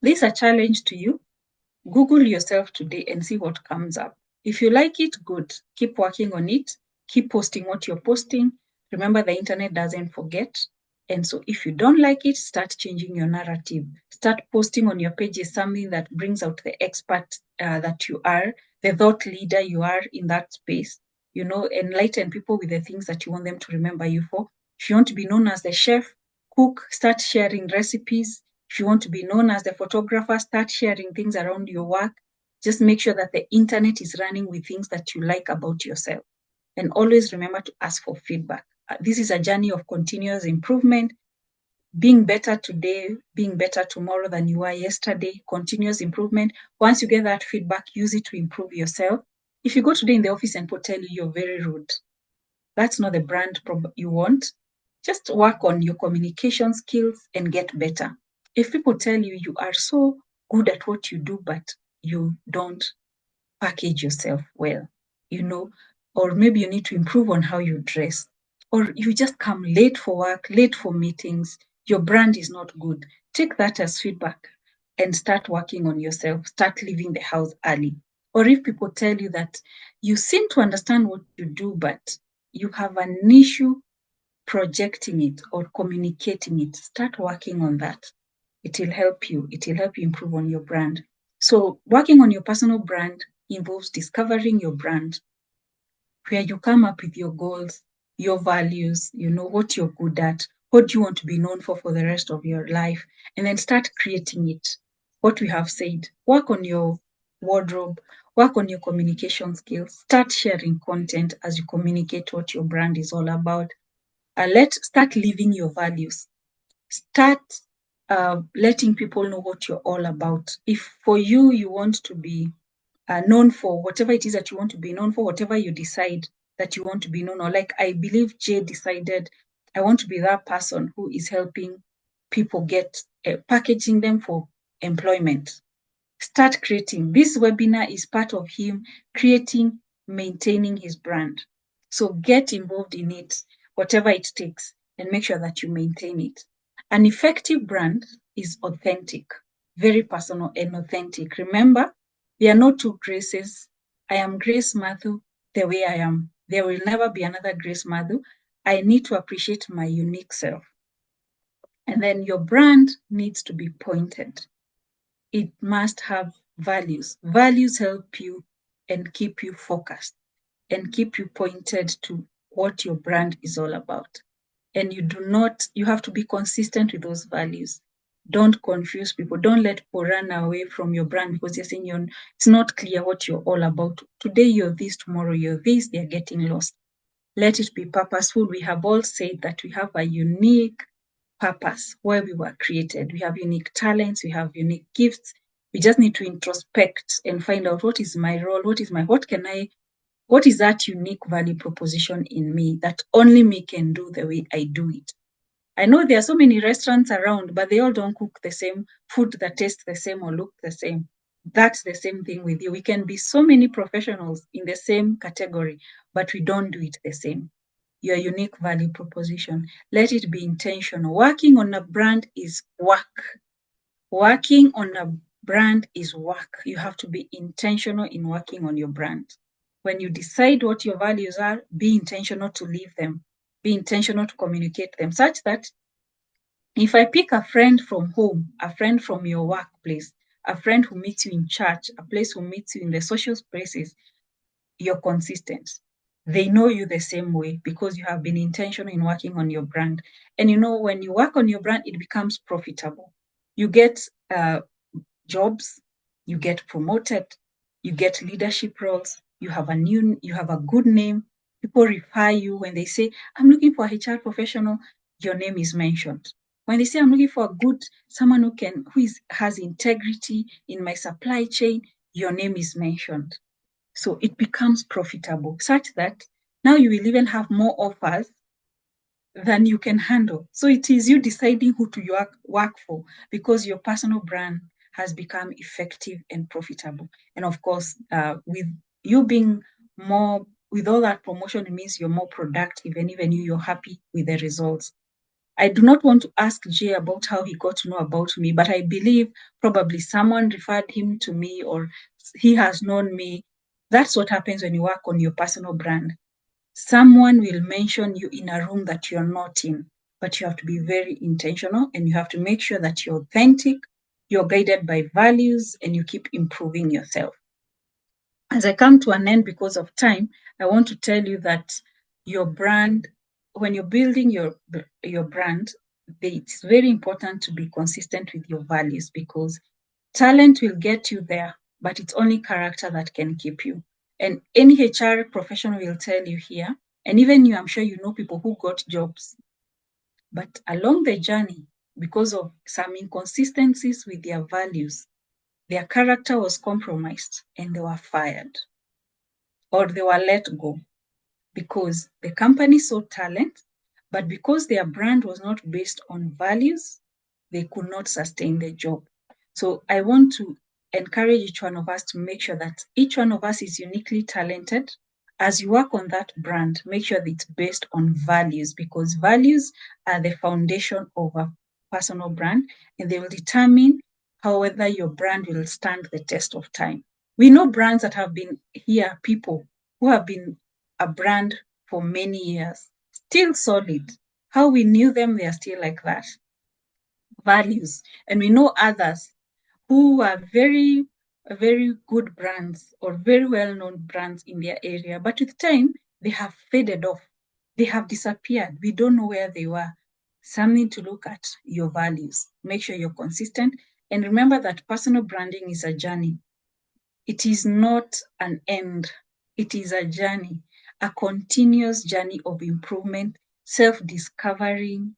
This is a challenge to you. Google yourself today and see what comes up. If you like it, good. Keep working on it. Keep posting what you're posting. Remember, the internet doesn't forget. And so if you don't like it, start changing your narrative. Start posting on your pages something that brings out the expert that you are, the thought leader you are in that space. You know, enlighten people with the things that you want them to remember you for. If you want to be known as the chef, cook, start sharing recipes. If you want to be known as the photographer, start sharing things around your work. Just make sure that the internet is running with things that you like about yourself. And always remember to ask for feedback. This is a journey of continuous improvement, being better today, being better tomorrow than you were yesterday, continuous improvement. Once you get that feedback, use it to improve yourself. If you go today in the office and people tell you you're very rude, that's not the brand you want. Just work on your communication skills and get better. If people tell you you are so good at what you do, but you don't package yourself well, you know, or maybe you need to improve on how you dress, or you just come late for work, late for meetings, your brand is not good. Take that as feedback and start working on yourself. Start leaving the house early. Or if people tell you that you seem to understand what you do, but you have an issue projecting it or communicating it, start working on that. It will help you. It will help you improve on your brand. So working on your personal brand involves discovering your brand, where you come up with your goals, your values, you know, what you're good at, what do you want to be known for the rest of your life, and then start creating it. What we have said, work on your wardrobe, work on your communication skills, start sharing content as you communicate what your brand is all about. Start living your values. Start letting people know what you're all about. If for you, you want to be known for whatever it is that you want to be known for, whatever you decide that you want to be known, or like I believe Jay decided, I want to be that person who is helping people get packaging them for employment. Start creating. This webinar is part of him creating, maintaining his brand. So get involved in it, whatever it takes, and make sure that you maintain it. An effective brand is authentic, very personal and authentic. Remember, there are no two Graces. I am Grace Matthew the way I am. There will never be another Grace Matthew. I need to appreciate my unique self. And then your brand needs to be pointed. It must have values. Values help you and keep you focused and keep you pointed to what your brand is all about. And you have to be consistent with those values. Don't confuse people. Don't let people run away from your brand because you're saying it's not clear what you're all about. Today you're this, tomorrow you're this, they're getting lost. Let it be purposeful. We have all said that we have a unique purpose why we were created. We have unique talents, we have unique gifts. We just need to introspect and find out what is my role, what is that unique value proposition in me that only me can do the way I do it. I know there are so many restaurants around, but they all don't cook the same food that tastes the same or look the same. That's the same thing with you. We can be so many professionals in the same category, but we don't do it the same. Your unique value proposition. Let it be intentional. Working on a brand is work. Working on a brand is work. You have to be intentional in working on your brand. When you decide what your values are, be intentional to live them. Be intentional to communicate them such that if I pick a friend from home, a friend from your workplace, a friend who meets you in church, a place who meets you in the social spaces, you're consistent. They know you the same way because you have been intentional in working on your brand. And you know, when you work on your brand, it becomes profitable. You get jobs, you get promoted, you get leadership roles, you have a good name. People refer you when they say, I'm looking for a HR professional, your name is mentioned. When they say I'm looking for someone who has integrity in my supply chain, your name is mentioned. So it becomes profitable such that now you will even have more offers than you can handle. So it is you deciding who to work for because your personal brand has become effective and profitable. And of course, with you being more, with all that promotion, it means you're more productive and even you're happy with the results. I do not want to ask Jay about how he got to know about me, but I believe probably someone referred him to me or he has known me. That's what happens when you work on your personal brand. Someone will mention you in a room that you're not in, but you have to be very intentional and you have to make sure that you're authentic, you're guided by values, and you keep improving yourself. As I come to an end because of time, I want to tell you that your brand, when you're building your brand, it's very important to be consistent with your values because talent will get you there, but it's only character that can keep you. And any HR professional will tell you here, and even you, I'm sure you know people who got jobs. But along the journey, because of some inconsistencies with their values, their character was compromised and they were fired or they were let go because the company saw talent, but because their brand was not based on values, they could not sustain the job. So I want to encourage each one of us to make sure that each one of us is uniquely talented. As you work on that brand, make sure that it's based on values because values are the foundation of a personal brand and they will determine whether your brand will stand the test of time. We know brands that have been here, people who have been a brand for many years, still solid. How we knew them, they are still like that. Values. And we know others who are very good brands or very well-known brands in their area. But with time, they have faded off. They have disappeared. We don't know where they were. Something to look at, your values. Make sure you're consistent. And remember that personal branding is a journey. It is not an end. It is a journey, a continuous journey of improvement, self-discovering,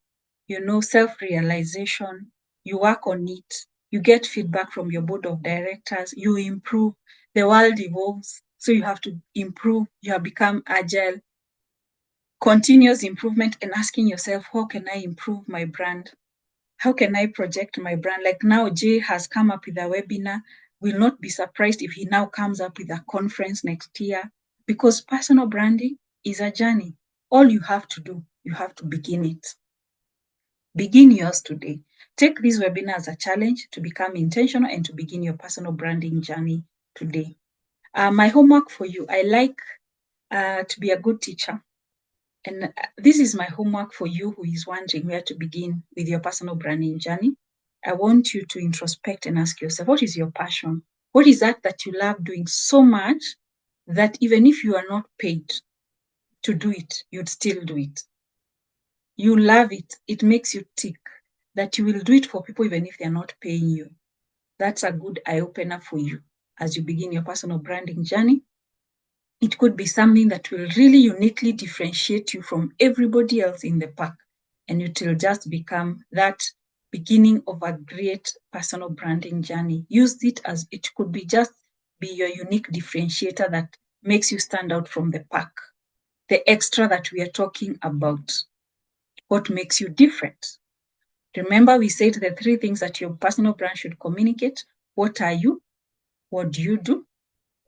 self-realization. You work on it. You get feedback from your board of directors. You improve. The world evolves. So you have to improve. You have become agile. Continuous improvement and asking yourself, how can I improve my brand? How can I project my brand? Like now, Jay has come up with a webinar. Will not be surprised if he now comes up with a conference next year because personal branding is a journey. All you have to do, you have to begin it. Begin yours today. Take this webinar as a challenge to become intentional and to begin your personal branding journey today. My homework for you, I like to be a good teacher. And this is my homework for you who is wondering where to begin with your personal branding journey. I want you to introspect and ask yourself, what is your passion? What is that you love doing so much that even if you are not paid to do it, you'd still do it? You love it. It makes you tick that you will do it for people even if they're not paying you. That's a good eye-opener for you as you begin your personal branding journey. It could be something that will really uniquely differentiate you from everybody else in the pack. And it will just become that beginning of a great personal branding journey. Use it as it could be your unique differentiator that makes you stand out from the pack. The extra that we are talking about. What makes you different? Remember, we said the 3 things that your personal brand should communicate. What are you? What do you do?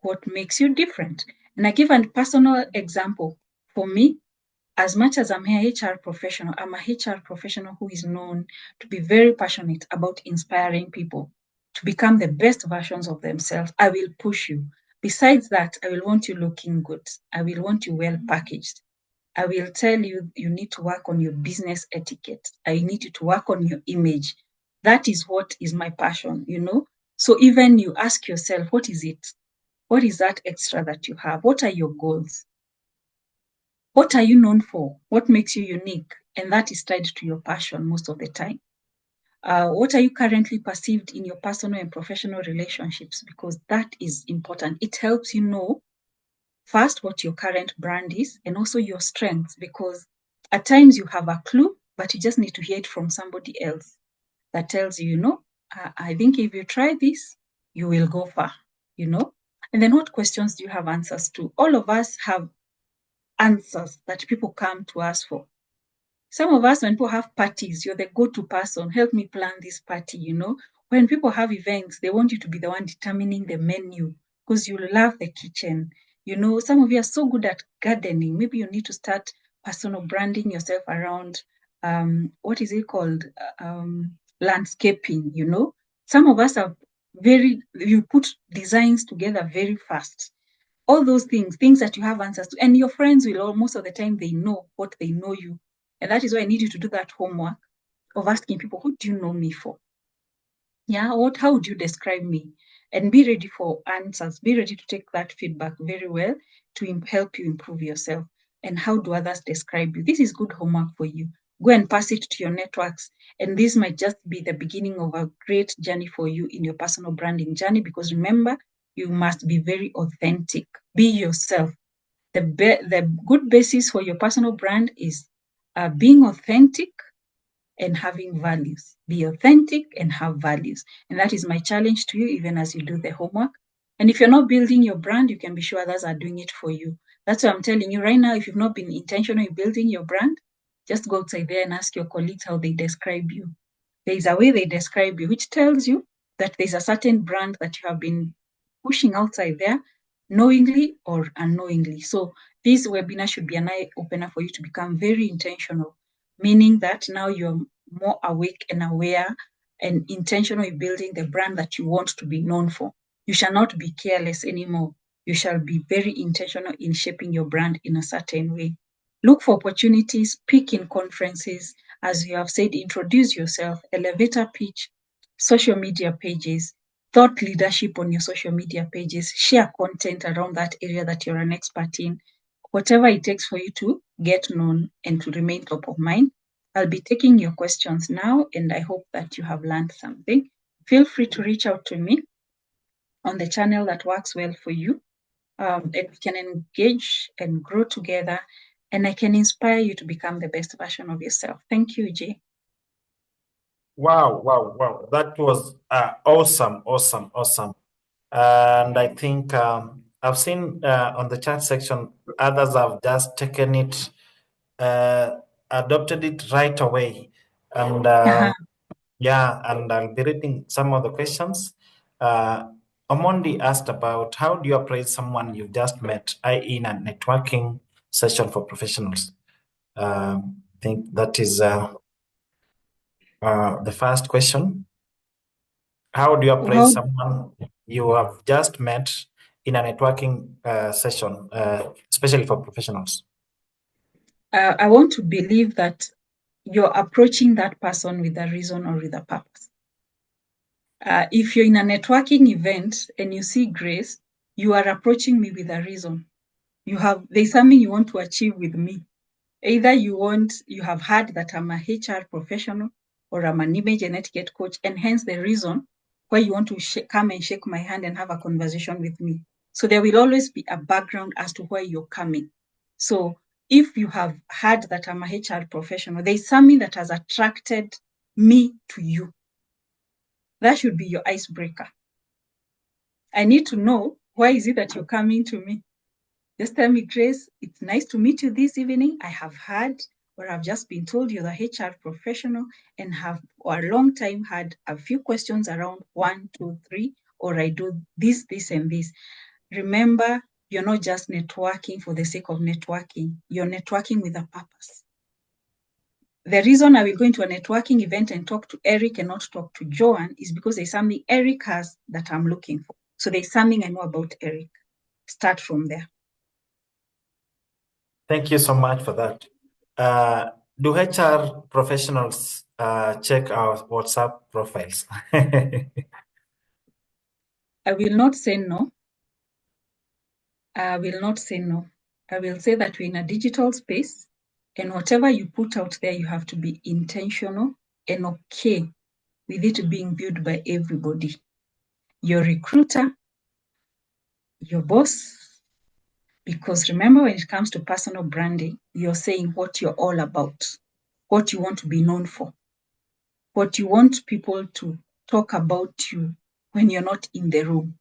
What makes you different? And I give a personal example. For me, as much as I'm an HR professional, I'm a HR professional who is known to be very passionate about inspiring people to become the best versions of themselves. I will push you. Besides that, I will want you looking good. I will want you well packaged. I will tell you, you need to work on your business etiquette. I need you to work on your image. That is what is my passion, So even you ask yourself, what is it? What is that extra that you have? What are your goals? What are you known for? What makes you unique? And that is tied to your passion most of the time. What are you currently perceived in your personal and professional relationships? Because that is important. It helps you know first what your current brand is and also your strengths, because at times you have a clue, but you just need to hear it from somebody else that tells you, I think if you try this, you will go far, And then what questions do you have answers to? All of us have answers that people come to us for. Some of us, when people have parties, you're the go-to person. Help me plan this party, When people have events, they want you to be the one determining the menu because you love the kitchen. Some of you are so good at gardening. Maybe you need to start personal branding yourself around, what is it called? Landscaping, Some of us are you put designs together very fast. All those things that you have answers to, and your friends will most of the time, they know what they know you. And that is why I need you to do that homework of asking people, who do you know me for? Yeah, how would you describe me? And be ready for answers. Be ready to take that feedback very well to help you improve yourself. And how do others describe you? This is good homework for you. Go and pass it to your networks. And this might just be the beginning of a great journey for you in your personal branding journey, because remember, you must be very authentic. Be yourself. The good basis for your personal brand is being authentic and having values. Be authentic and have values. And that is my challenge to you, even as you do the homework. And if you're not building your brand, you can be sure others are doing it for you. That's why I'm telling you right now, if you've not been intentional in building your brand, just go outside there and ask your colleagues how they describe you. There is a way they describe you, which tells you that there's a certain brand that you have been pushing outside there, knowingly or unknowingly. So this webinar should be an eye-opener for you to become very intentional, meaning that now you're more awake and aware and intentional in building the brand that you want to be known for. You shall not be careless anymore. You shall be very intentional in shaping your brand in a certain way. Look for opportunities, speak in conferences, as you have said, introduce yourself, elevator pitch, social media pages, thought leadership on your social media pages, share content around that area that you're an expert in, whatever it takes for you to get known and to remain top of mind. I'll be taking your questions now, and I hope that you have learned something. Feel free to reach out to me on the channel that works well for you, and we can engage and grow together, and I can inspire you to become the best version of yourself. Thank you, Jay. Wow. That was awesome. And I think I've seen on the chat section, others have just taken it, adopted it right away. And yeah, and I'll be reading some of the questions. Omondi asked about how do you appraise someone you've just met, i.e. in a networking session for professionals? I think that is the first question. How do you appraise someone you have just met in a networking session, especially for professionals? I want to believe that you're approaching that person with a reason or with a purpose. If you're in a networking event and you see Grace, you are approaching me with a reason. There's something you want to achieve with me. Either you have heard that I'm a HR professional or I'm an image and etiquette coach, and hence the reason why you want to come and shake my hand and have a conversation with me. So there will always be a background as to why you're coming. So if you have heard that I'm a HR professional, there's something that has attracted me to you. That should be your icebreaker. I need to know, why is it that you're coming to me? Just tell me, Grace, it's nice to meet you this evening. I have heard, or I've just been told you're the HR professional and have for a long time had a few questions around 1, 2, 3, or I do this, and this. Remember, you're not just networking for the sake of networking. You're networking with a purpose. The reason I will go into a networking event and talk to Eric and not talk to Joanne is because there's something Eric has that I'm looking for. So there's something I know about Eric. Start from there. Thank you so much for that. Do HR professionals check our WhatsApp profiles? I will not say no. I will not say no. I will say that we're in a digital space, and whatever you put out there, you have to be intentional and okay with it being viewed by everybody. Your recruiter, your boss, because remember, when it comes to personal branding, you're saying what you're all about, what you want to be known for, what you want people to talk about you when you're not in the room.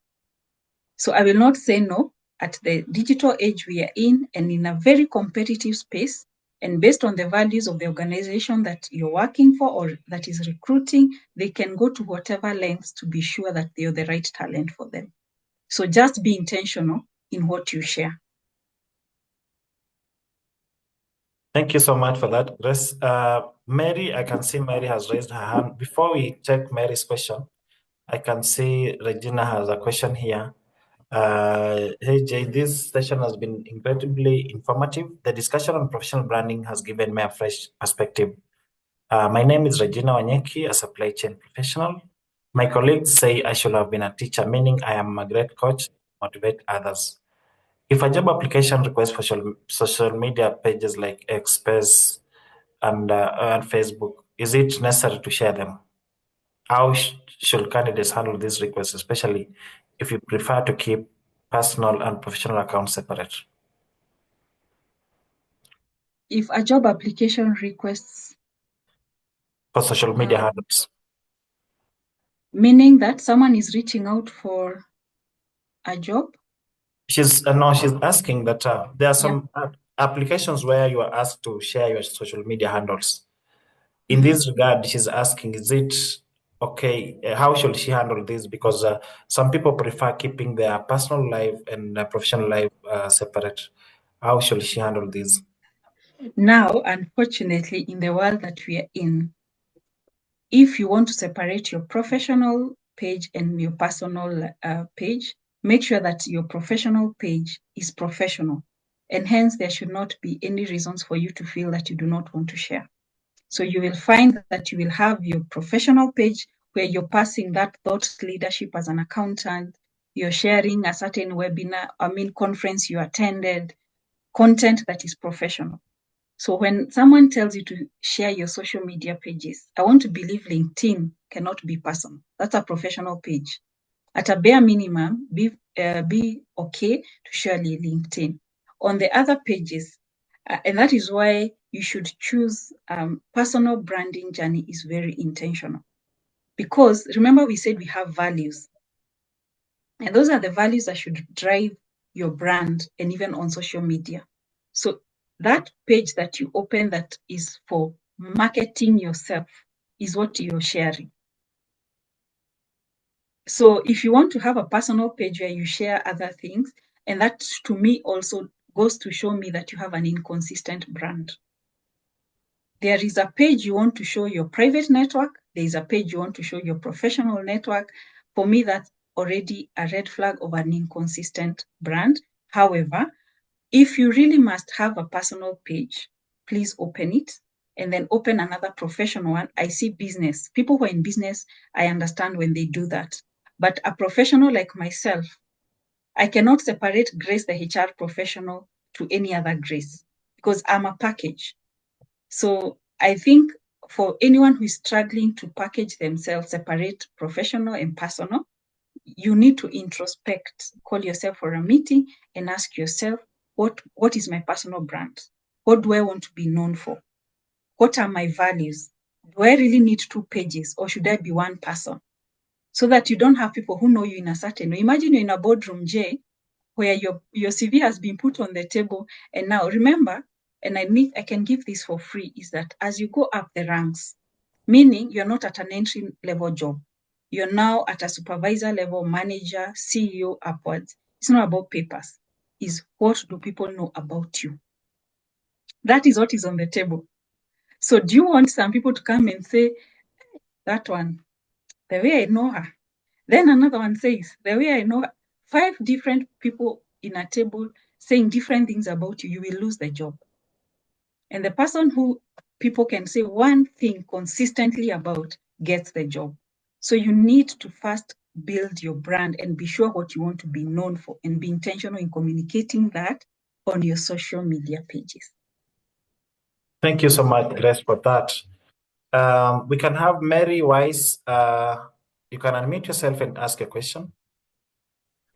So I will not say no. At the digital age we are in, and in a very competitive space, and based on the values of the organization that you're working for or that is recruiting, they can go to whatever lengths to be sure that they're the right talent for them. So just be intentional in what you share. Thank you so much for that, Grace. Mary, I can see Mary has raised her hand. Before we check Mary's question, I can see Regina has a question here. Hey Jay, this session has been incredibly informative. The discussion on professional branding has given me a fresh perspective. My name is Regina Wanyeki, a supply chain professional. My colleagues say I should have been a teacher, meaning I am a great coach to motivate others. If a job application requests social media pages like Express and Facebook, is it necessary to share them? How should candidates handle these requests, especially if you prefer to keep personal and professional accounts separate? If a job application requests for social media handles, meaning that someone is reaching out for a job? She's asking that there are some applications where you are asked to share your social media handles. In this regard, she's asking, is it okay? How should she handle this? Because some people prefer keeping their personal life and professional life separate. How should she handle this? Now, unfortunately, in the world that we are in, if you want to separate your professional page and your personal page, make sure that your professional page is professional. And hence, there should not be any reasons for you to feel that you do not want to share. So you will find that you will have your professional page where you're passing that thought leadership as an accountant, you're sharing a certain webinar, conference you attended, content that is professional. So when someone tells you to share your social media pages, I want to believe LinkedIn cannot be personal. That's a professional page. At a bare minimum, be okay to share LinkedIn. On the other pages, and that is why you should choose personal branding journey is very intentional. Because remember we said we have values. And those are the values that should drive your brand and even on social media. So that page that you open that is for marketing yourself is what you're sharing. So if you want to have a personal page where you share other things, and that to me also goes to show me that you have an inconsistent brand. There is a page you want to show your private network. There is a page you want to show your professional network. For me, that's already a red flag of an inconsistent brand. However, if you really must have a personal page, please open it and then open another professional one. I see business. People who are in business, I understand when they do that. But a professional like myself, I cannot separate Grace, the HR professional, to any other Grace because I'm a package. So I think for anyone who is struggling to package themselves, separate professional and personal, you need to introspect, call yourself for a meeting and ask yourself, what is my personal brand? What do I want to be known for? What are my values? Do I really need 2 pages or should I be one person? So that you don't have people who know you in a certain way. Imagine you're in a boardroom, Jay, where your CV has been put on the table. And now remember, and I can give this for free, is that as you go up the ranks, meaning you're not at an entry level job, you're now at a supervisor level, manager, CEO upwards. It's not about papers. It's what do people know about you? That is what is on the table. So do you want some people to come and say, that one, the way I know her. Then another one says, the way I know her. 5 different people in a table saying different things about you, you will lose the job. And the person who people can say one thing consistently about gets the job. So you need to first build your brand and be sure what you want to be known for and be intentional in communicating that on your social media pages. Thank you so much, Grace, for that. We can have Mary Wise. You can unmute yourself and ask a question.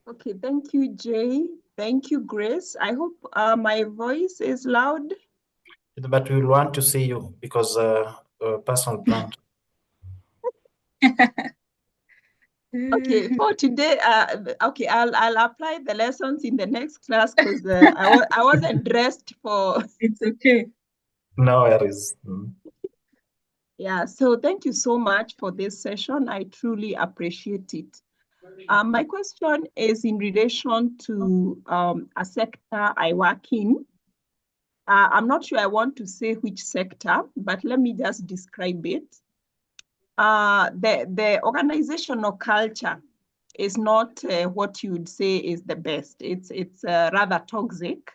Okay, thank you, Jay. Thank you, Grace. I hope my voice is loud. But we will want to see you because personal brand. Okay, for today, okay, I'll apply the lessons in the next class because I wasn't dressed for. It's okay. No worries. Yeah, so thank you so much for this session. I truly appreciate it. My question is in relation to a sector I work in. I'm not sure I want to say which sector, but let me just describe it. The organizational culture is not what you would say is the best. It's rather toxic.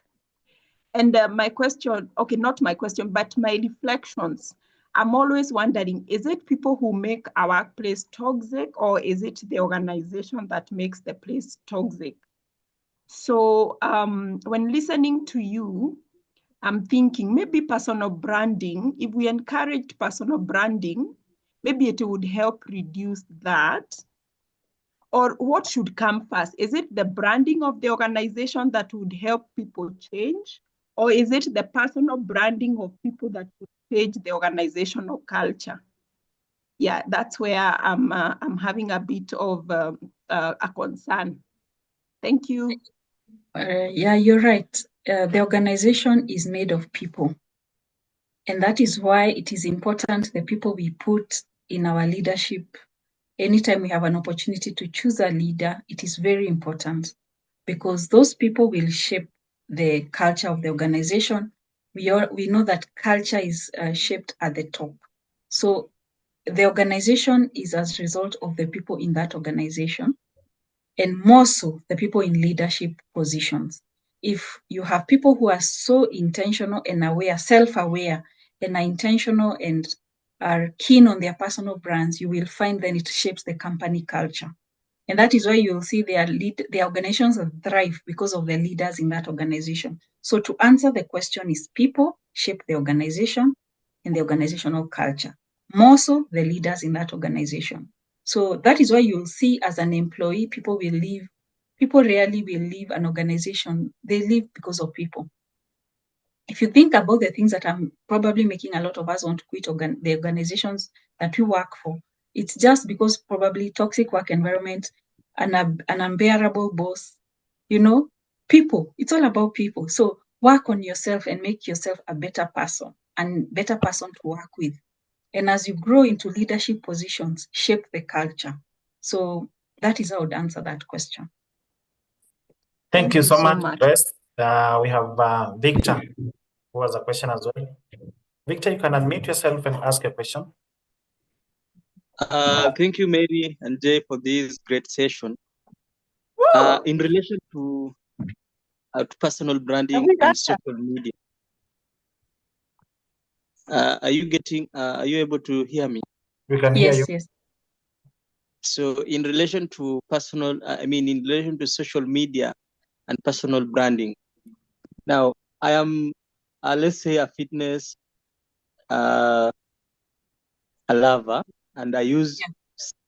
And my question, okay, not my question, but my reflections. I'm always wondering, is it people who make our workplace toxic, or is it the organization that makes the place toxic? So when listening to you, I'm thinking maybe personal branding, if we encourage personal branding, maybe it would help reduce that. Or what should come first? Is it the branding of the organization that would help people change? Or is it the personal branding of people that would change the organizational culture? Yeah, that's where I'm having a bit of a concern. Thank you. Yeah, you're right. The organization is made of people. And that is why it is important the people we put in our leadership. Anytime we have an opportunity to choose a leader, it is very important because those people will shape the culture of the organization. We know that culture is shaped at the top. So the organization is as a result of the people in that organization, and more so the people in leadership positions. If you have people who are so intentional and aware, self-aware, and are intentional and are keen on their personal brands, you will find then it shapes the company culture. And that is why you'll see their organizations thrive because of the leaders in that organization. So to answer the question is people shape the organization and the organizational culture, more so the leaders in that organization. So that is why you'll see as an employee, people rarely will leave an organization. They leave because of people. If you think about the things that are probably making a lot of us want to quit the organizations that we work for, it's just because probably toxic work environment, an unbearable boss, people. It's all about people. So work on yourself and make yourself a better person and better person to work with. And as you grow into leadership positions, shape the culture. So that is how I would answer that question. Thank you so much, Grace. We have Victor, who has a question as well. Victor, you can unmute yourself and ask a question. Thank you, Mary and Jay, for this great session. In relation to personal branding and social media, are you able to hear me? We can hear you. Yes. So in relation to in relation to social media and personal branding, now I am, let's say, a fitness a lover, and I use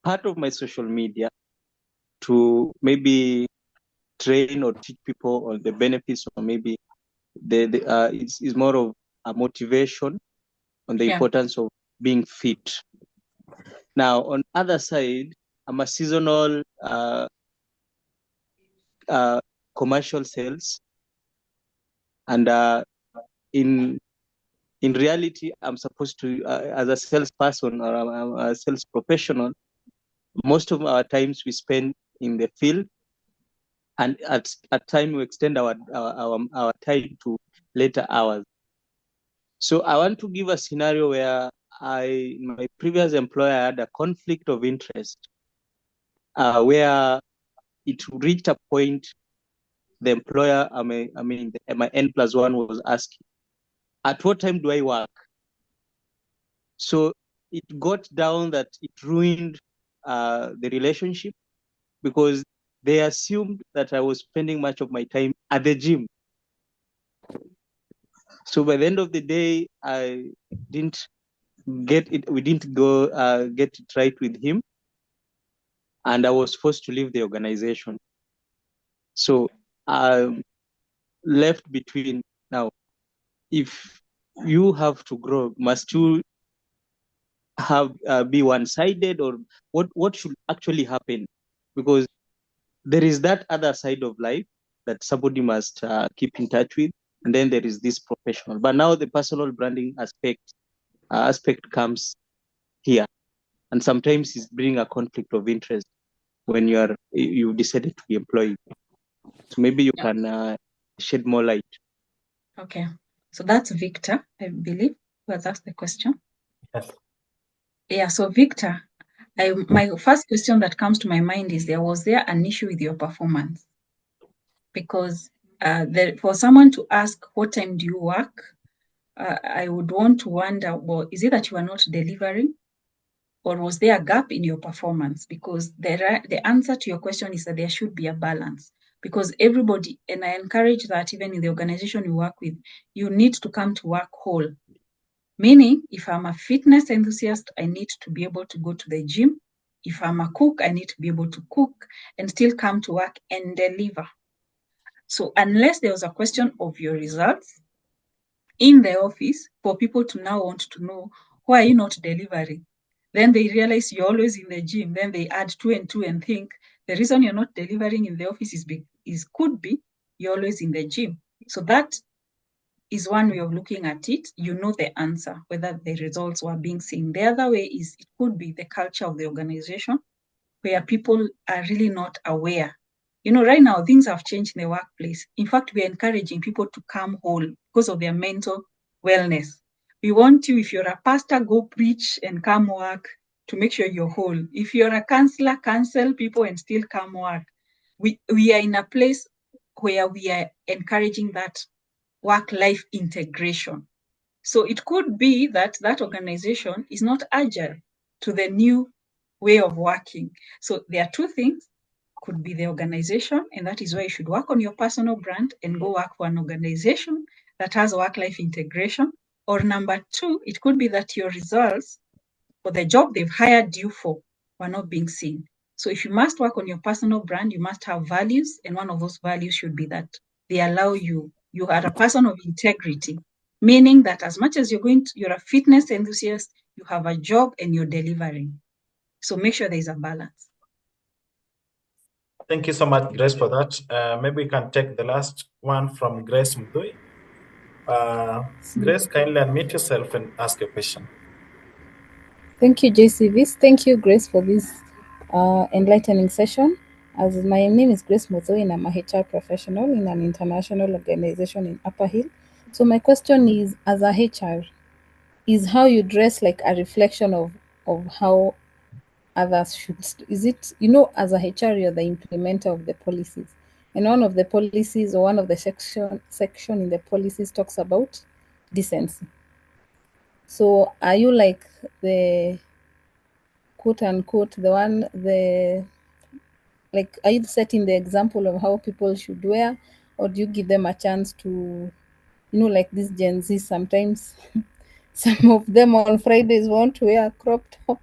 part of my social media to maybe train or teach people on the benefits, or maybe it's more of a motivation on the importance of being fit. Now, on other side, I'm a seasonal commercial sales, and in reality, I'm supposed to, as a salesperson or a sales professional, most of our times we spend in the field, and at time we extend our time to later hours. So I want to give a scenario where my previous employer had a conflict of interest, where it reached a point the employer, my N+1 was asking, at what time do I work? So it got down that it ruined the relationship, because they assumed that I was spending much of my time at the gym. So by the end of the day, I didn't get it. We didn't go get it right with him, and I was forced to leave the organization. So I'm left between now. If you have to grow, must you have be one-sided, or what should actually happen? Because there is that other side of life that somebody must keep in touch with, and then there is this professional. But now the personal branding aspect comes here, and sometimes it's bring a conflict of interest when you decided to be employed. So maybe you can shed more light. Okay, so that's Victor, I believe, who has asked the question. Yes. Yeah, so Victor, my first question that comes to my mind is, was there an issue with your performance? Because for someone to ask, what time do you work? I would want to wonder, well, is it that you are not delivering? Or was there a gap in your performance? Because the answer to your question is that there should be a balance. Because everybody, and I encourage that even in the organization you work with, you need to come to work whole. Meaning, if I'm a fitness enthusiast, I need to be able to go to the gym. If I'm a cook, I need to be able to cook and still come to work and deliver. So unless there was a question of your results in the office for people to now want to know, why are you not delivering? Then they realize you're always in the gym. Then they add 2 and 2 and think the reason you're not delivering in the office could be you're always in the gym. So that is one way of looking at it. You know the answer, whether the results were being seen. The other way is it could be the culture of the organization where people are really not aware. You know, right now things have changed in the workplace. In fact, we're encouraging people to come whole because of their mental wellness. We want you, if you're a pastor, go preach and come work to make sure you're whole. If you're a counselor, counsel people and still come work. We are in a place where we are encouraging that work-life integration. So it could be that that organization is not agile to the new way of working. So there are two things. Could be the organization, and that is why you should work on your personal brand and go work for an organization that has work-life integration. Or number two, it could be that your results for the job they've hired you for were not being seen. So if you must work on your personal brand, you must have values, and one of those values should be that they allow you are a person of integrity, meaning that as much as you're a fitness enthusiast, you have a job and you're delivering. So make sure there's a balance. Thank you so much, Grace, for that. Maybe we can take the last one from Grace Mudui. Grace, kindly unmute yourself and ask a question. Thank you, JCVs. Thank you, Grace, for this enlightening session. As my name is Grace Muzoi, and I'm a HR professional in an international organization in Upper Hill. So my question is, as a HR, is how you dress like a reflection of how others should? Is it, as a HR, you're the implementer of the policies, and one of the policies or one of the section in the policies talks about decency. So are you like the quote unquote are you setting the example of how people should wear, or do you give them a chance to, like this Gen Z sometimes some of them on Fridays want to wear crop tops.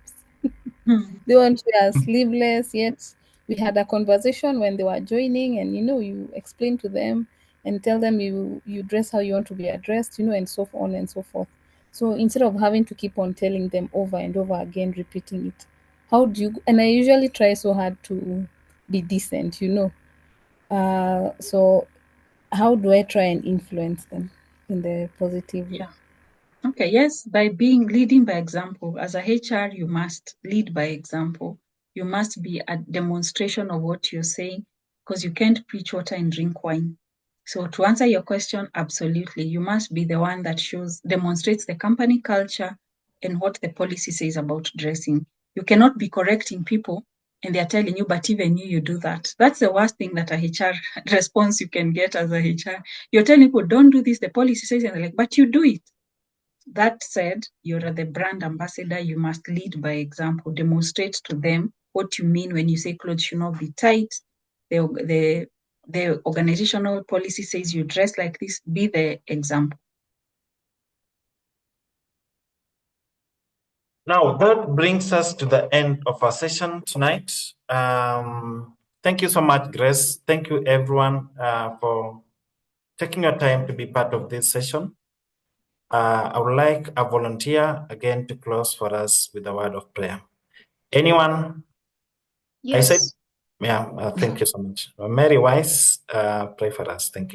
They want to wear sleeveless, yet we had a conversation when they were joining, and you explain to them and tell them you dress how you want to be addressed, and so on and so forth. So instead of having to keep on telling them over and over again, repeating it, how do you, and I usually try so hard to be decent, so how do I try and influence them in the positive way? Yeah. Okay, yes, by leading by example. As a HR, you must lead by example. You must be a demonstration of what you're saying, because you can't preach water and drink wine. So to answer your question, absolutely, you must be the one that demonstrates the company culture and what the policy says about dressing. You cannot be correcting people and they're telling you, but even you do that. That's the worst thing that a HR response you can get as a HR. You're telling people, don't do this, the policy says, and they're like, but you do it. That said, you're the brand ambassador. You must lead by example. Demonstrate to them what you mean when you say clothes should not be tight. The organizational policy says you dress like this. Be the example. Now, that brings us to the end of our session tonight. Thank you so much, Grace. Thank you, everyone, for taking your time to be part of this session. I would like a volunteer again to close for us with a word of prayer. Anyone? Yes. Thank you so much. Mary Weiss, pray for us. Thank you.